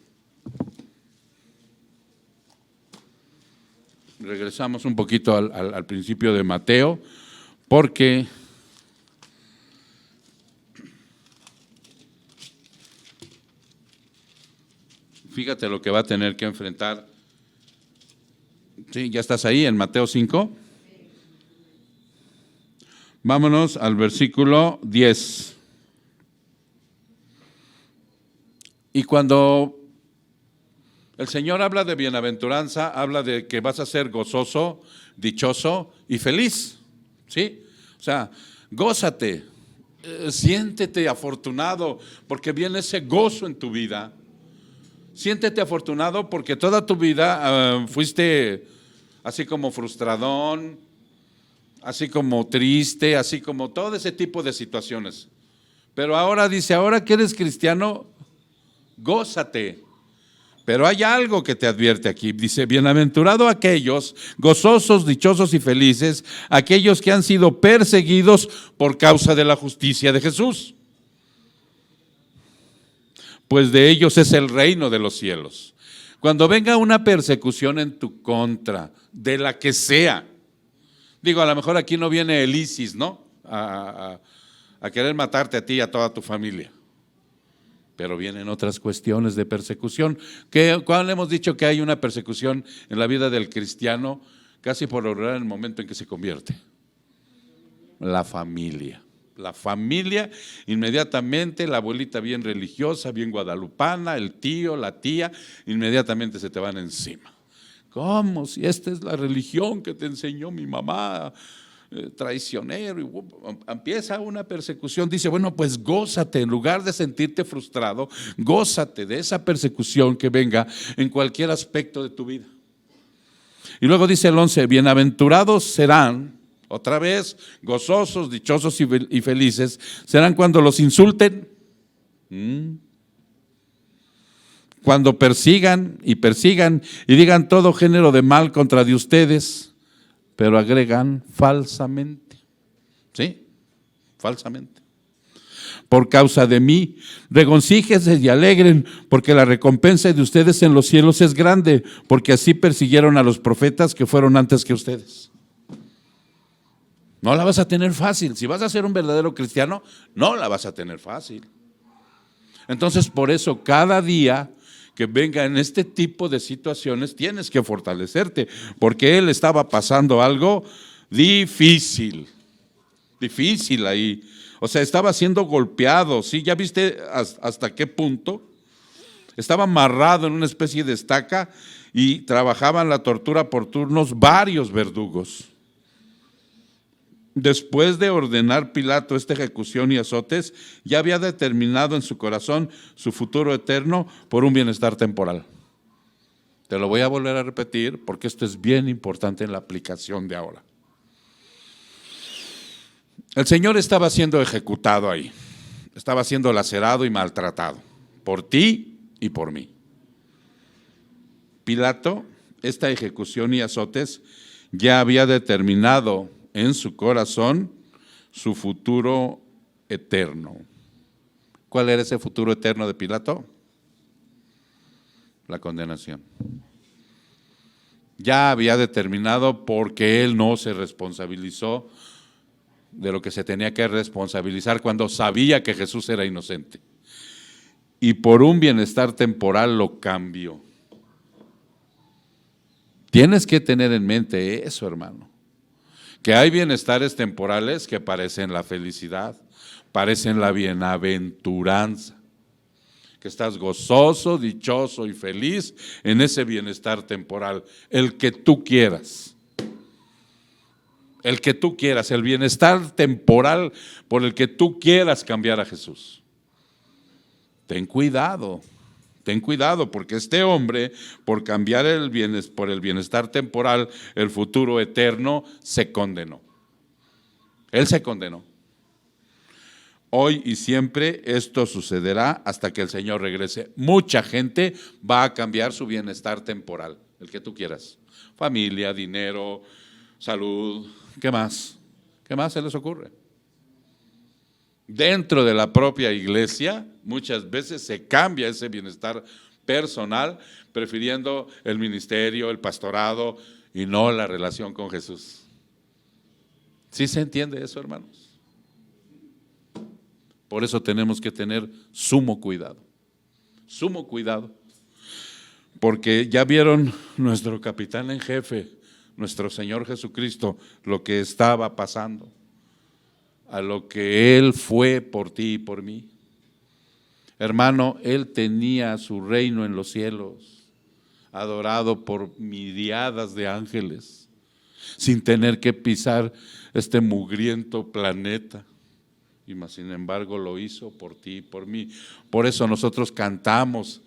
A: Regresamos un poquito al principio de Mateo, porque fíjate lo que va a tener que enfrentar. ¿Sí? ¿Ya estás ahí en Mateo 5? Vámonos al versículo 10. Y cuando el Señor habla de bienaventuranza, habla de que vas a ser gozoso, dichoso y feliz, ¿sí? O sea, gózate, siéntete afortunado porque viene ese gozo en tu vida. Siéntete afortunado porque toda tu vida fuiste así como frustradón, así como triste, así como todo ese tipo de situaciones. Pero ahora dice, ahora que eres cristiano, gózate. Pero hay algo que te advierte aquí, dice, bienaventurado aquellos, gozosos, dichosos y felices, aquellos que han sido perseguidos por causa de la justicia de Jesús, pues de ellos es el reino de los cielos. Cuando venga una persecución en tu contra, de la que sea, digo, a lo mejor aquí no viene el ISIS, ¿no? A querer matarte a ti y a toda tu familia. Pero vienen otras cuestiones de persecución. Cuando hemos dicho que hay una persecución en la vida del cristiano, casi por lograr el momento en que se convierte. La familia. La familia, inmediatamente, la abuelita bien religiosa, bien guadalupana, el tío, la tía, inmediatamente se te van encima. ¿Cómo? Si esta es la religión que te enseñó mi mamá, traicionero, y empieza una persecución. Dice, bueno, pues gózate, en lugar de sentirte frustrado, gózate de esa persecución que venga en cualquier aspecto de tu vida. Y luego dice el 11, bienaventurados serán, otra vez, gozosos, dichosos y felices, serán cuando los insulten, cuando persigan y digan todo género de mal contra de ustedes, pero agregan falsamente, ¿sí? Falsamente. Por causa de mí, regocíjense y alegren, porque la recompensa de ustedes en los cielos es grande, porque así persiguieron a los profetas que fueron antes que ustedes. No la vas a tener fácil. Si vas a ser un verdadero cristiano, no la vas a tener fácil. Entonces, por eso, cada día que venga en este tipo de situaciones, tienes que fortalecerte, porque él estaba pasando algo difícil ahí. O sea, estaba siendo golpeado, ¿sí? ¿Ya viste hasta qué punto? Estaba amarrado en una especie de estaca y trabajaban la tortura por turnos varios verdugos. Después de ordenar Pilato esta ejecución y azotes, ya había determinado en su corazón su futuro eterno por un bienestar temporal. Te lo voy a volver a repetir porque esto es bien importante en la aplicación de ahora. El Señor estaba siendo ejecutado ahí, estaba siendo lacerado y maltratado por ti y por mí. Pilato, esta ejecución y azotes ya había determinado en su corazón su futuro eterno. ¿Cuál era ese futuro eterno de Pilato? La condenación. Ya había determinado porque él no se responsabilizó de lo que se tenía que responsabilizar cuando sabía que Jesús era inocente. Y por un bienestar temporal lo cambió. Tienes que tener en mente eso, hermano. Que hay bienestares temporales que parecen la felicidad, parecen la bienaventuranza, que estás gozoso, dichoso y feliz en ese bienestar temporal, el que tú quieras. El que tú quieras, el bienestar temporal por el que tú quieras cambiar a Jesús. Ten cuidado, porque este hombre, por cambiar por el bienestar temporal, el futuro eterno, se condenó. Él se condenó. Hoy y siempre esto sucederá hasta que el Señor regrese. Mucha gente va a cambiar su bienestar temporal, el que tú quieras. Familia, dinero, salud, ¿qué más? ¿Qué más se les ocurre? Dentro de la propia iglesia, muchas veces se cambia ese bienestar personal, prefiriendo el ministerio, el pastorado y no la relación con Jesús. ¿Sí se entiende eso, hermanos? Por eso tenemos que tener sumo cuidado, porque ya vieron nuestro capitán en jefe, nuestro Señor Jesucristo, lo que estaba pasando, a lo que Él fue por ti y por mí. Hermano, Él tenía su reino en los cielos, adorado por miriadas de ángeles, sin tener que pisar este mugriento planeta. Y más sin embargo lo hizo por ti y por mí. Por eso nosotros cantamos.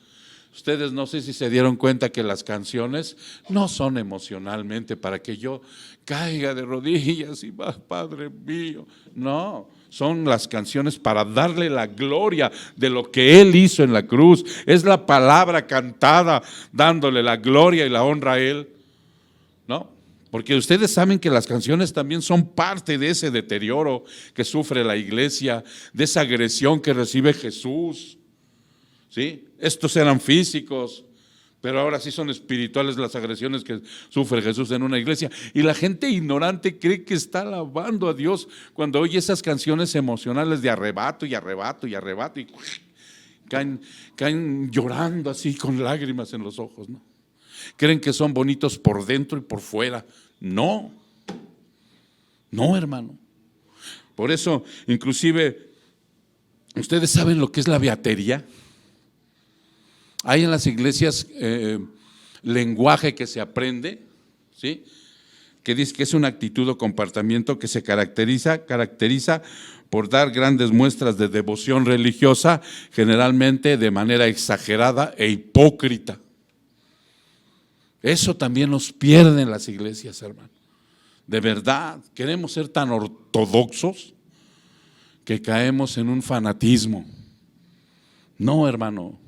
A: Ustedes no sé si se dieron cuenta que las canciones no son emocionalmente para que yo caiga de rodillas y va, Padre mío. No, son las canciones para darle la gloria de lo que Él hizo en la cruz. Es la palabra cantada dándole la gloria y la honra a Él. ¿No? Porque ustedes saben que las canciones también son parte de ese deterioro que sufre la iglesia, de esa agresión que recibe Jesús. ¿Sí? Estos eran físicos, pero ahora sí son espirituales las agresiones que sufre Jesús en una iglesia. Y la gente ignorante cree que está alabando a Dios cuando oye esas canciones emocionales de arrebato y arrebato y arrebato y caen llorando así con lágrimas en los ojos, ¿no? Creen que son bonitos por dentro y por fuera. No, hermano. Por eso, inclusive, ¿ustedes saben lo que es la beatería? Hay en las iglesias lenguaje que se aprende, ¿sí? Que dice que es una actitud o comportamiento que se caracteriza por dar grandes muestras de devoción religiosa, generalmente de manera exagerada e hipócrita. Eso también nos pierde en las iglesias, hermano. De verdad, queremos ser tan ortodoxos que caemos en un fanatismo. No, hermano.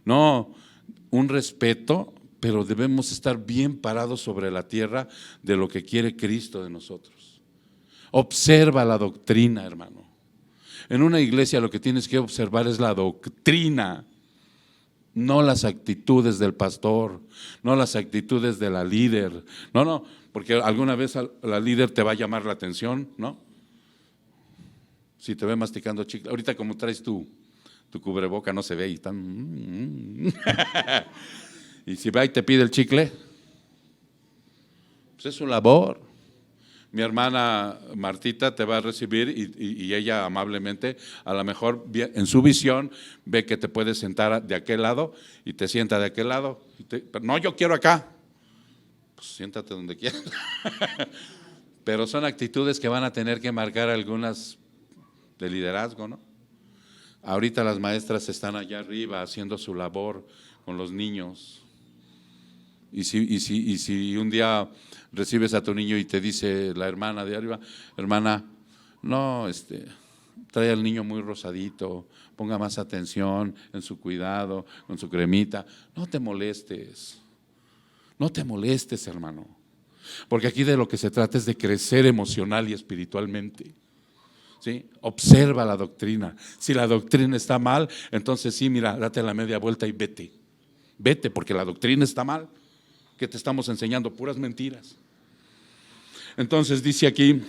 A: No, un respeto, pero debemos estar bien parados sobre la tierra de lo que quiere Cristo de nosotros. Observa la doctrina, hermano. En una iglesia lo que tienes que observar es la doctrina, no las actitudes del pastor, no las actitudes de la líder. No, porque alguna vez la líder te va a llamar la atención, ¿no? Si te ve masticando chicle. Ahorita como traes tu cubreboca no se ve y tan… Y si va y te pide el chicle, pues es su labor. Mi hermana Martita te va a recibir y ella amablemente, a lo mejor en su visión, ve que te puedes sentar de aquel lado y te sienta de aquel lado. Pero no, yo quiero acá. Pues siéntate donde quieras. Pero son actitudes que van a tener que marcar algunas de liderazgo, ¿no? Ahorita las maestras están allá arriba haciendo su labor con los niños. Y si un día recibes a tu niño y te dice la hermana de arriba, hermana, no, trae al niño muy rosadito, ponga más atención en su cuidado, con su cremita, no te molestes, hermano, porque aquí de lo que se trata es de crecer emocional y espiritualmente. ¿Sí? Observa la doctrina. Si la doctrina está mal, entonces sí, mira, date la media vuelta y vete, porque la doctrina está mal, que te estamos enseñando puras mentiras. Entonces dice aquí,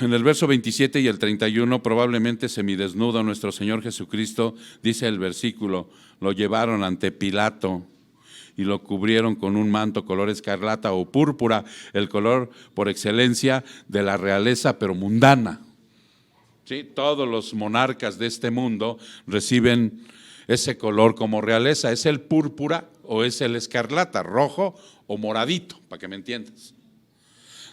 A: en el verso 27 y el 31, probablemente semidesnudo nuestro Señor Jesucristo, dice el versículo, lo llevaron ante Pilato y lo cubrieron con un manto color escarlata o púrpura, el color por excelencia de la realeza, pero mundana. ¿Sí? Todos los monarcas de este mundo reciben ese color como realeza. ¿Es el púrpura o es el escarlata, rojo o moradito? Para que me entiendas.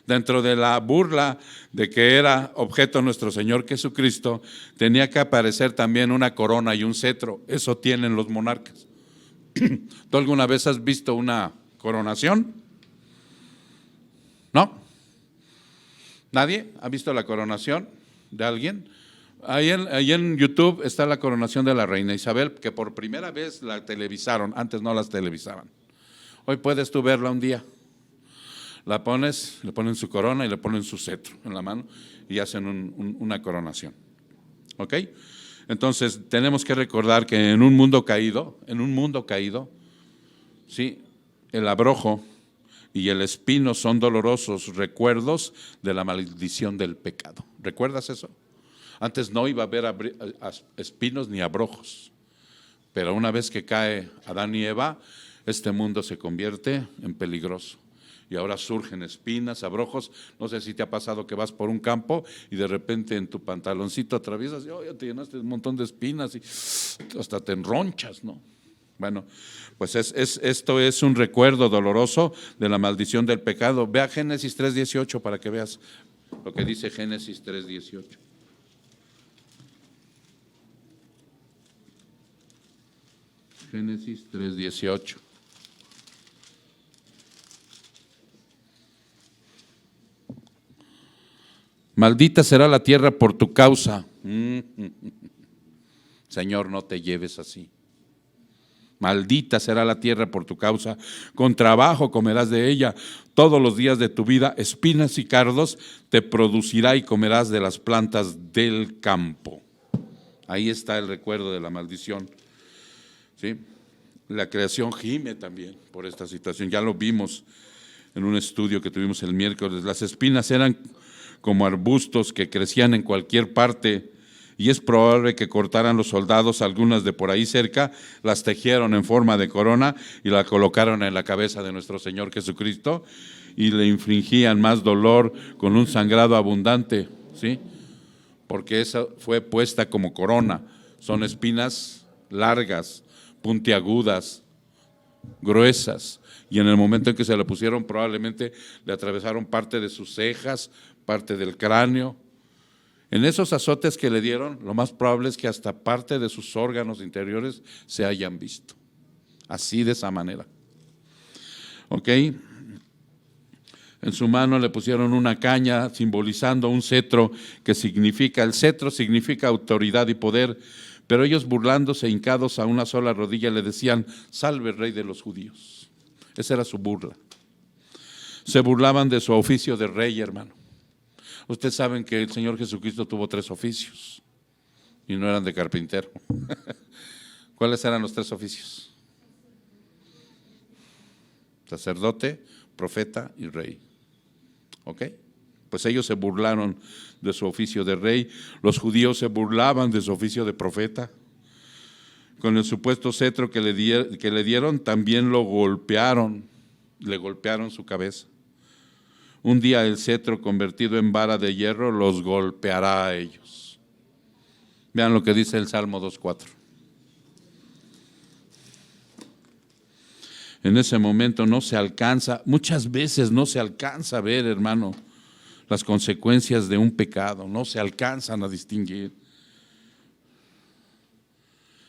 A: Dentro de la burla de que era objeto nuestro Señor Jesucristo, tenía que aparecer también una corona y un cetro. Eso tienen los monarcas. ¿Tú alguna vez has visto una coronación? ¿No? ¿Nadie ha visto la coronación de alguien? Ahí en YouTube está la coronación de la reina Isabel, que por primera vez la televisaron, antes no las televisaban. Hoy puedes tú verla un día. La pones, le ponen su corona y le ponen su cetro en la mano y hacen una coronación. ¿Ok? Entonces tenemos que recordar que en un mundo caído, sí, el abrojo y el espino son dolorosos recuerdos de la maldición del pecado. ¿Recuerdas eso? Antes no iba a haber espinos ni abrojos, pero una vez que cae Adán y Eva, este mundo se convierte en peligroso. Y ahora surgen espinas, abrojos. No sé si te ha pasado que vas por un campo y de repente en tu pantaloncito atraviesas y ya te llenaste un montón de espinas y hasta te enronchas, ¿no? Bueno, pues esto es un recuerdo doloroso de la maldición del pecado. Ve a Génesis 3:18 para que veas lo que dice Génesis 3:18. Génesis 3:18. Maldita será la tierra por tu causa. Señor, no te lleves así. Maldita será la tierra por tu causa. Con trabajo comerás de ella todos los días de tu vida. Espinas y cardos te producirá y comerás de las plantas del campo. Ahí está el recuerdo de la maldición. ¿Sí? La creación gime también por esta situación. Ya lo vimos en un estudio que tuvimos el miércoles. Las espinas eran como arbustos que crecían en cualquier parte y es probable que cortaran los soldados, algunas de por ahí cerca, las tejieron en forma de corona y la colocaron en la cabeza de nuestro Señor Jesucristo y le infligían más dolor con un sangrado abundante, ¿sí? Porque esa fue puesta como corona. Son espinas largas, puntiagudas, gruesas, y en el momento en que se la pusieron probablemente le atravesaron parte de sus cejas, parte del cráneo. En esos azotes que le dieron, lo más probable es que hasta parte de sus órganos interiores se hayan visto, así de esa manera. ¿Ok? En su mano le pusieron una caña simbolizando un cetro que significa, el cetro significa autoridad y poder, Pero ellos, burlándose, hincados a una sola rodilla, le decían: salve, Rey de los judíos. Esa era su burla. Se burlaban de su oficio de rey, hermano. Ustedes saben que el Señor Jesucristo tuvo 3 oficios y no eran de carpintero. ¿Cuáles eran los 3 oficios? Sacerdote, profeta y rey. ¿Ok? Pues ellos se burlaron de su oficio de rey. Los judíos se burlaban de su oficio de profeta. Con el supuesto cetro que le dieron, también lo golpearon. Le golpearon su cabeza. Un día el cetro, convertido en vara de hierro, los golpeará a ellos. Vean lo que dice el Salmo 2:4. En ese momento no se alcanza, muchas veces no se alcanza a ver, hermano, las consecuencias de un pecado, no se alcanzan a distinguir.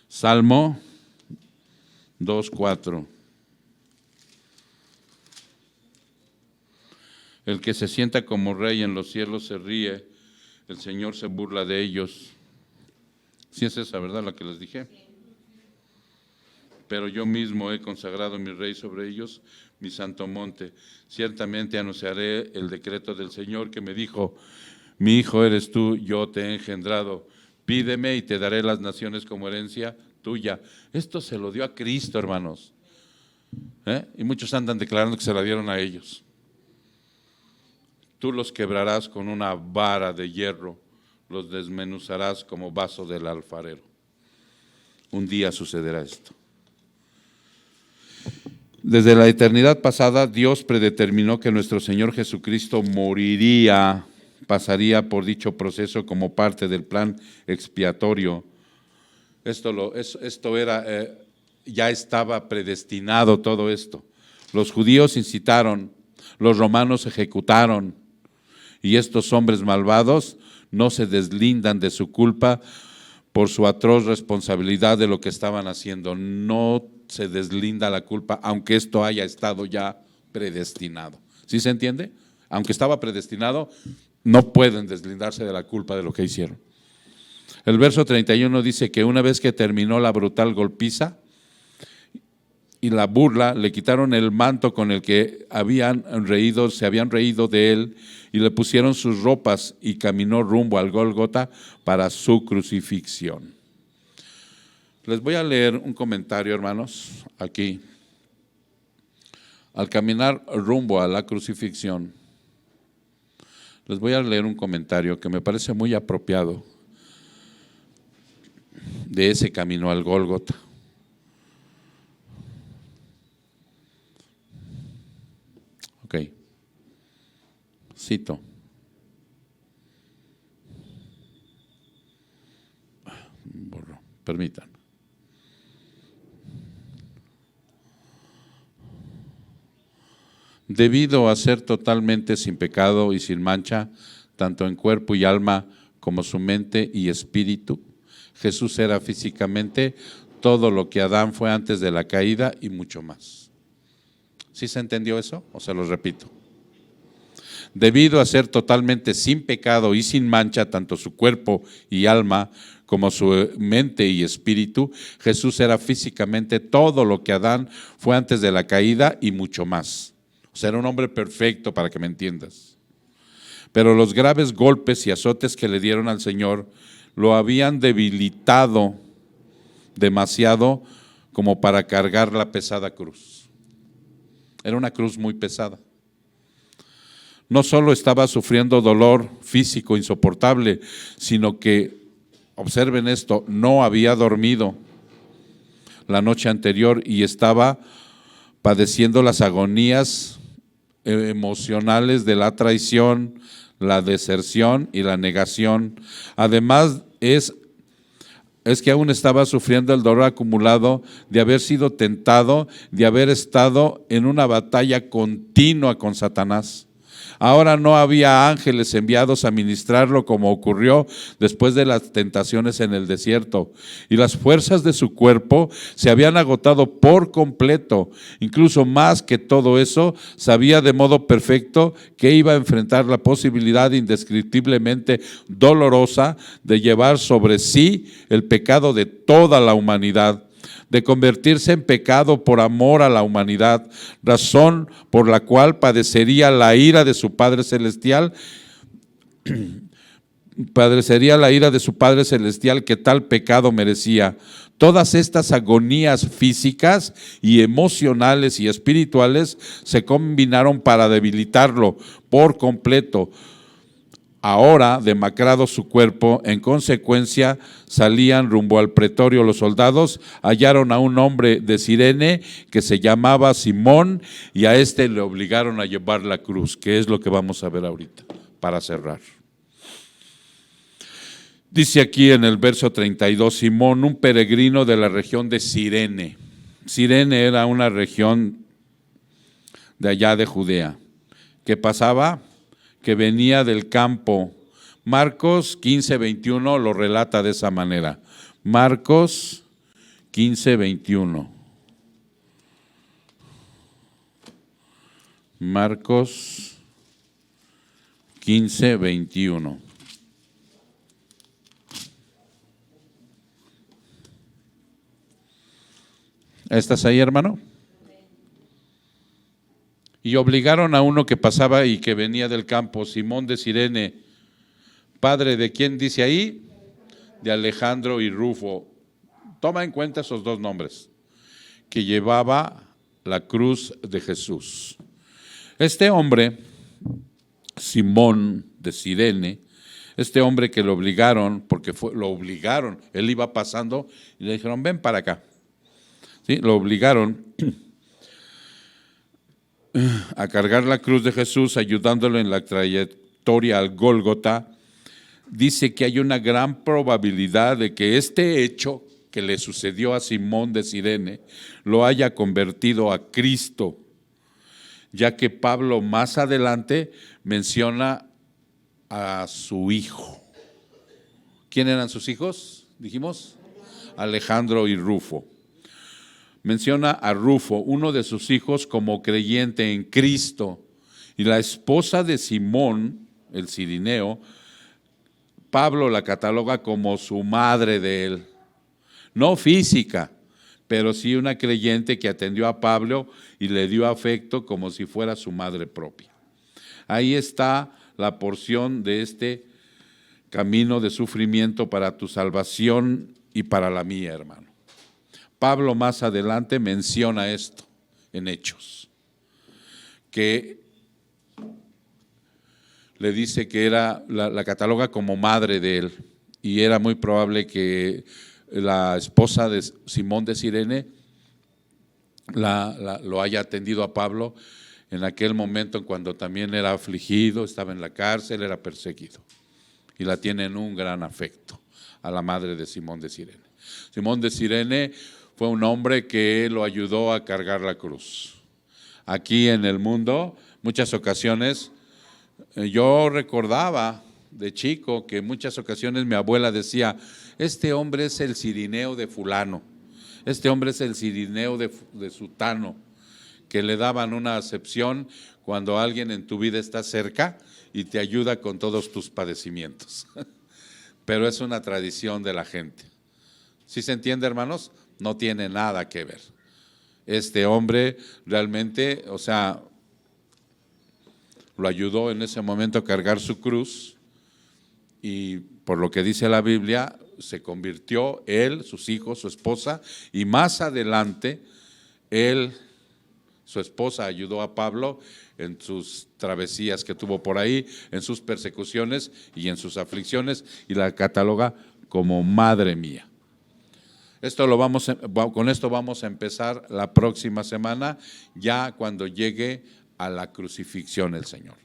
A: Salmo 2:4. El que se sienta como rey en los cielos se ríe, el Señor se burla de ellos. Sí es esa, ¿verdad?, la que les dije. Pero yo mismo he consagrado mi rey sobre ellos, mi santo monte. Ciertamente anunciaré el decreto del Señor que me dijo: mi hijo eres tú, yo te he engendrado. Pídeme y te daré las naciones como herencia tuya. Esto se lo dio a Cristo, hermanos. Y muchos andan declarando que se la dieron a ellos. Tú los quebrarás con una vara de hierro, los desmenuzarás como vaso del alfarero. Un día sucederá esto. Desde la eternidad pasada, Dios predeterminó que nuestro Señor Jesucristo moriría, pasaría por dicho proceso como parte del plan expiatorio. Esto era, ya estaba predestinado todo esto. Los judíos incitaron, los romanos ejecutaron, y estos hombres malvados no se deslindan de su culpa por su atroz responsabilidad de lo que estaban haciendo. No se deslinda la culpa, aunque esto haya estado ya predestinado. ¿Sí se entiende? Aunque estaba predestinado, no pueden deslindarse de la culpa de lo que hicieron. El verso 31 dice que una vez que terminó la brutal golpiza y la burla, le quitaron el manto con el que se habían reído de él, y le pusieron sus ropas, y caminó rumbo al Gólgota para su crucifixión. Les voy a leer un comentario, hermanos, aquí. Al caminar rumbo a la crucifixión, les voy a leer un comentario que me parece muy apropiado de ese camino al Gólgota. Ok, cito. Permitan. Debido a ser totalmente sin pecado y sin mancha, tanto en cuerpo y alma como su mente y espíritu, Jesús era físicamente todo lo que Adán fue antes de la caída y mucho más. ¿Sí se entendió eso? O se los repito. Debido a ser totalmente sin pecado y sin mancha, tanto su cuerpo y alma como su mente y espíritu, Jesús era físicamente todo lo que Adán fue antes de la caída y mucho más. O sea, era un hombre perfecto, para que me entiendas. Pero los graves golpes y azotes que le dieron al Señor lo habían debilitado demasiado como para cargar la pesada cruz. Era una cruz muy pesada. No solo estaba sufriendo dolor físico insoportable, sino que, observen esto, no había dormido la noche anterior y estaba padeciendo las agonías emocionales de la traición, la deserción y la negación. Además, es que aún estaba sufriendo el dolor acumulado de haber sido tentado, de haber estado en una batalla continua con Satanás. Ahora no había ángeles enviados a ministrarlo como ocurrió después de las tentaciones en el desierto. Y las fuerzas de su cuerpo se habían agotado por completo. Incluso más que todo eso, sabía de modo perfecto que iba a enfrentar la posibilidad indescriptiblemente dolorosa de llevar sobre sí el pecado de toda la humanidad, de convertirse en pecado por amor a la humanidad, razón por la cual padecería la ira de su Padre Celestial, que tal pecado merecía. Todas estas agonías físicas y emocionales y espirituales se combinaron para debilitarlo por completo. Ahora, demacrado su cuerpo, en consecuencia, salían rumbo al pretorio los soldados, hallaron a un hombre de Cirene que se llamaba Simón, y a este le obligaron a llevar la cruz, que es lo que vamos a ver ahorita, para cerrar. Dice aquí en el verso 32, Simón, un peregrino de la región de Cirene. Cirene era una región de allá de Judea. ¿Qué pasaba? Que venía del campo. Marcos 15:21 lo relata de esa manera. Marcos 15:21. Marcos 15:21. ¿Estás ahí, hermano? Y obligaron a uno que pasaba y que venía del campo, Simón de Cirene, padre de quién dice ahí, de Alejandro y Rufo. Toma en cuenta esos dos nombres, que llevaba la cruz de Jesús. Este hombre, Simón de Cirene, este hombre que lo obligaron, porque lo obligaron, él iba pasando y le dijeron, ven para acá. ¿Sí? Lo obligaron a cargar la cruz de Jesús, ayudándolo en la trayectoria al Gólgota. Dice que hay una gran probabilidad de que este hecho que le sucedió a Simón de Cirene lo haya convertido a Cristo, ya que Pablo más adelante menciona a su hijo. ¿Quién eran sus hijos? Dijimos, Alejandro y Rufo. Menciona a Rufo, uno de sus hijos, como creyente en Cristo, y la esposa de Simón, el cirineo, Pablo la cataloga como su madre de él, no física, pero sí una creyente que atendió a Pablo y le dio afecto como si fuera su madre propia. Ahí está la porción de este camino de sufrimiento para tu salvación y para la mía, hermano. Pablo más adelante menciona esto en Hechos, que le dice que la cataloga como madre de él, y era muy probable que la esposa de Simón de Cirene lo haya atendido a Pablo en aquel momento cuando también era afligido, estaba en la cárcel, era perseguido, y la tiene en un gran afecto a la madre de Simón de Cirene. Simón de Cirene fue un hombre que lo ayudó a cargar la cruz. Aquí en el mundo, muchas ocasiones, yo recordaba de chico que en muchas ocasiones mi abuela decía, este hombre es el cirineo de fulano, este hombre es el cirineo de sutano, que le daban una acepción cuando alguien en tu vida está cerca y te ayuda con todos tus padecimientos. Pero es una tradición de la gente. ¿Sí se entiende, hermanos? No tiene nada que ver. Este hombre realmente, o sea, lo ayudó en ese momento a cargar su cruz, y por lo que dice la Biblia, se convirtió él, sus hijos, su esposa, y más adelante su esposa ayudó a Pablo en sus travesías que tuvo por ahí, en sus persecuciones y en sus aflicciones, y la cataloga como madre mía. Con esto vamos a empezar la próxima semana, ya cuando llegue a la crucifixión el Señor.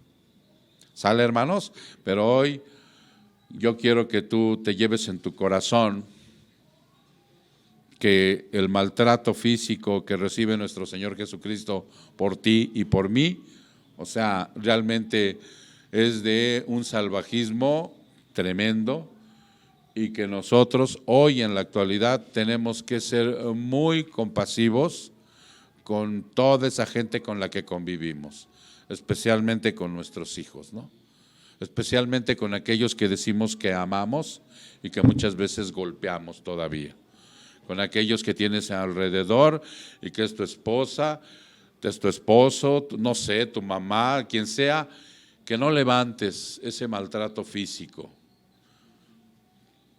A: ¿Sale, hermanos? Pero hoy yo quiero que tú te lleves en tu corazón que el maltrato físico que recibe nuestro Señor Jesucristo por ti y por mí, O sea, realmente es de un salvajismo tremendo y que nosotros hoy en la actualidad tenemos que ser muy compasivos con toda esa gente con la que convivimos, especialmente con nuestros hijos, ¿no? Especialmente con aquellos que decimos que amamos y que muchas veces golpeamos todavía, con aquellos que tienes alrededor y que es tu esposa, es tu esposo, no sé, tu mamá, quien sea, que no levantes ese maltrato físico,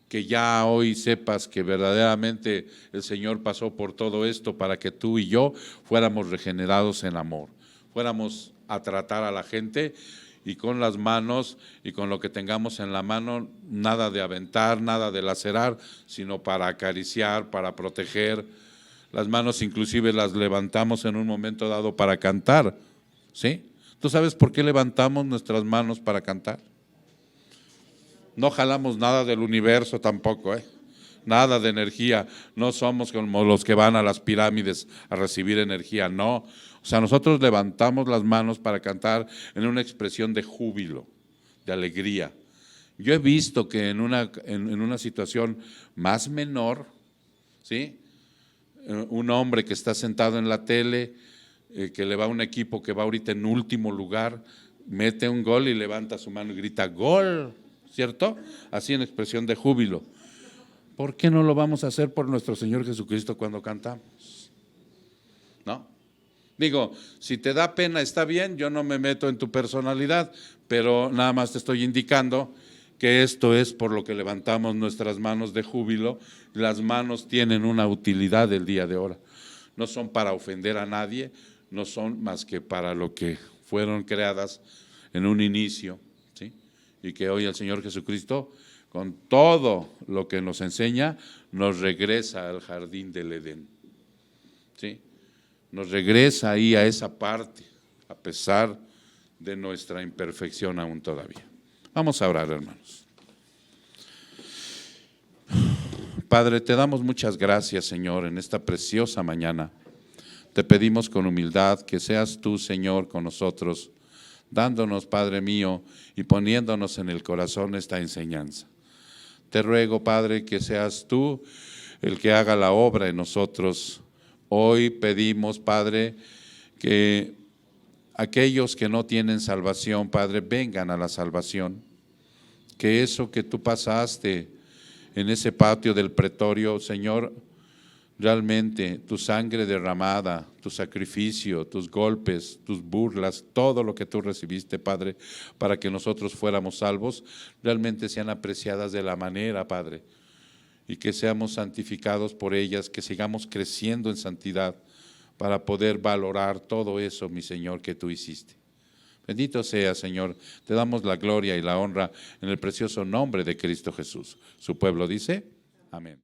A: que ya hoy sepas que verdaderamente el Señor pasó por todo esto para que tú y yo fuéramos regenerados en amor, fuéramos a tratar a la gente y con las manos y con lo que tengamos en la mano, nada de aventar, nada de lacerar, sino para acariciar, para proteger. Las manos inclusive las levantamos en un momento dado para cantar, ¿sí? ¿Tú sabes por qué levantamos nuestras manos para cantar? No jalamos nada del universo tampoco, nada de energía. No somos como los que van a las pirámides a recibir energía, no. O sea, nosotros levantamos las manos para cantar en una expresión de júbilo, de alegría. Yo he visto que en una situación más menor, ¿sí? Un hombre que está sentado en la tele, que le va a un equipo que va ahorita en último lugar, mete un gol y levanta su mano y grita ¡gol! ¿Cierto? Así en expresión de júbilo. ¿Por qué no lo vamos a hacer por nuestro Señor Jesucristo cuando cantamos? ¿No? Digo, si te da pena está bien, yo no me meto en tu personalidad, pero nada más te estoy indicando que esto es por lo que levantamos nuestras manos de júbilo. Las manos tienen una utilidad el día de hoy. No son para ofender a nadie, no son más que para lo que fueron creadas en un inicio, ¿sí? Y que hoy el Señor Jesucristo, con todo lo que nos enseña, nos regresa al jardín del Edén, ¿sí? Nos regresa ahí a esa parte, a pesar de nuestra imperfección aún todavía. Vamos a orar, hermanos. Padre, te damos muchas gracias, Señor, en esta preciosa mañana. Te pedimos con humildad que seas tú, Señor, con nosotros, dándonos, Padre mío, y poniéndonos en el corazón esta enseñanza. Te ruego, Padre, que seas tú el que haga la obra en nosotros. Hoy pedimos, Padre, que aquellos que no tienen salvación, Padre, vengan a la salvación. Que eso que tú pasaste en ese patio del pretorio, Señor, realmente tu sangre derramada, tu sacrificio, tus golpes, tus burlas, todo lo que tú recibiste, Padre, para que nosotros fuéramos salvos, realmente sean apreciadas de la manera, Padre, y que seamos santificados por ellas, que sigamos creciendo en santidad para poder valorar todo eso, mi Señor, que tú hiciste. Bendito sea, Señor, te damos la gloria y la honra en el precioso nombre de Cristo Jesús. Su pueblo dice, amén.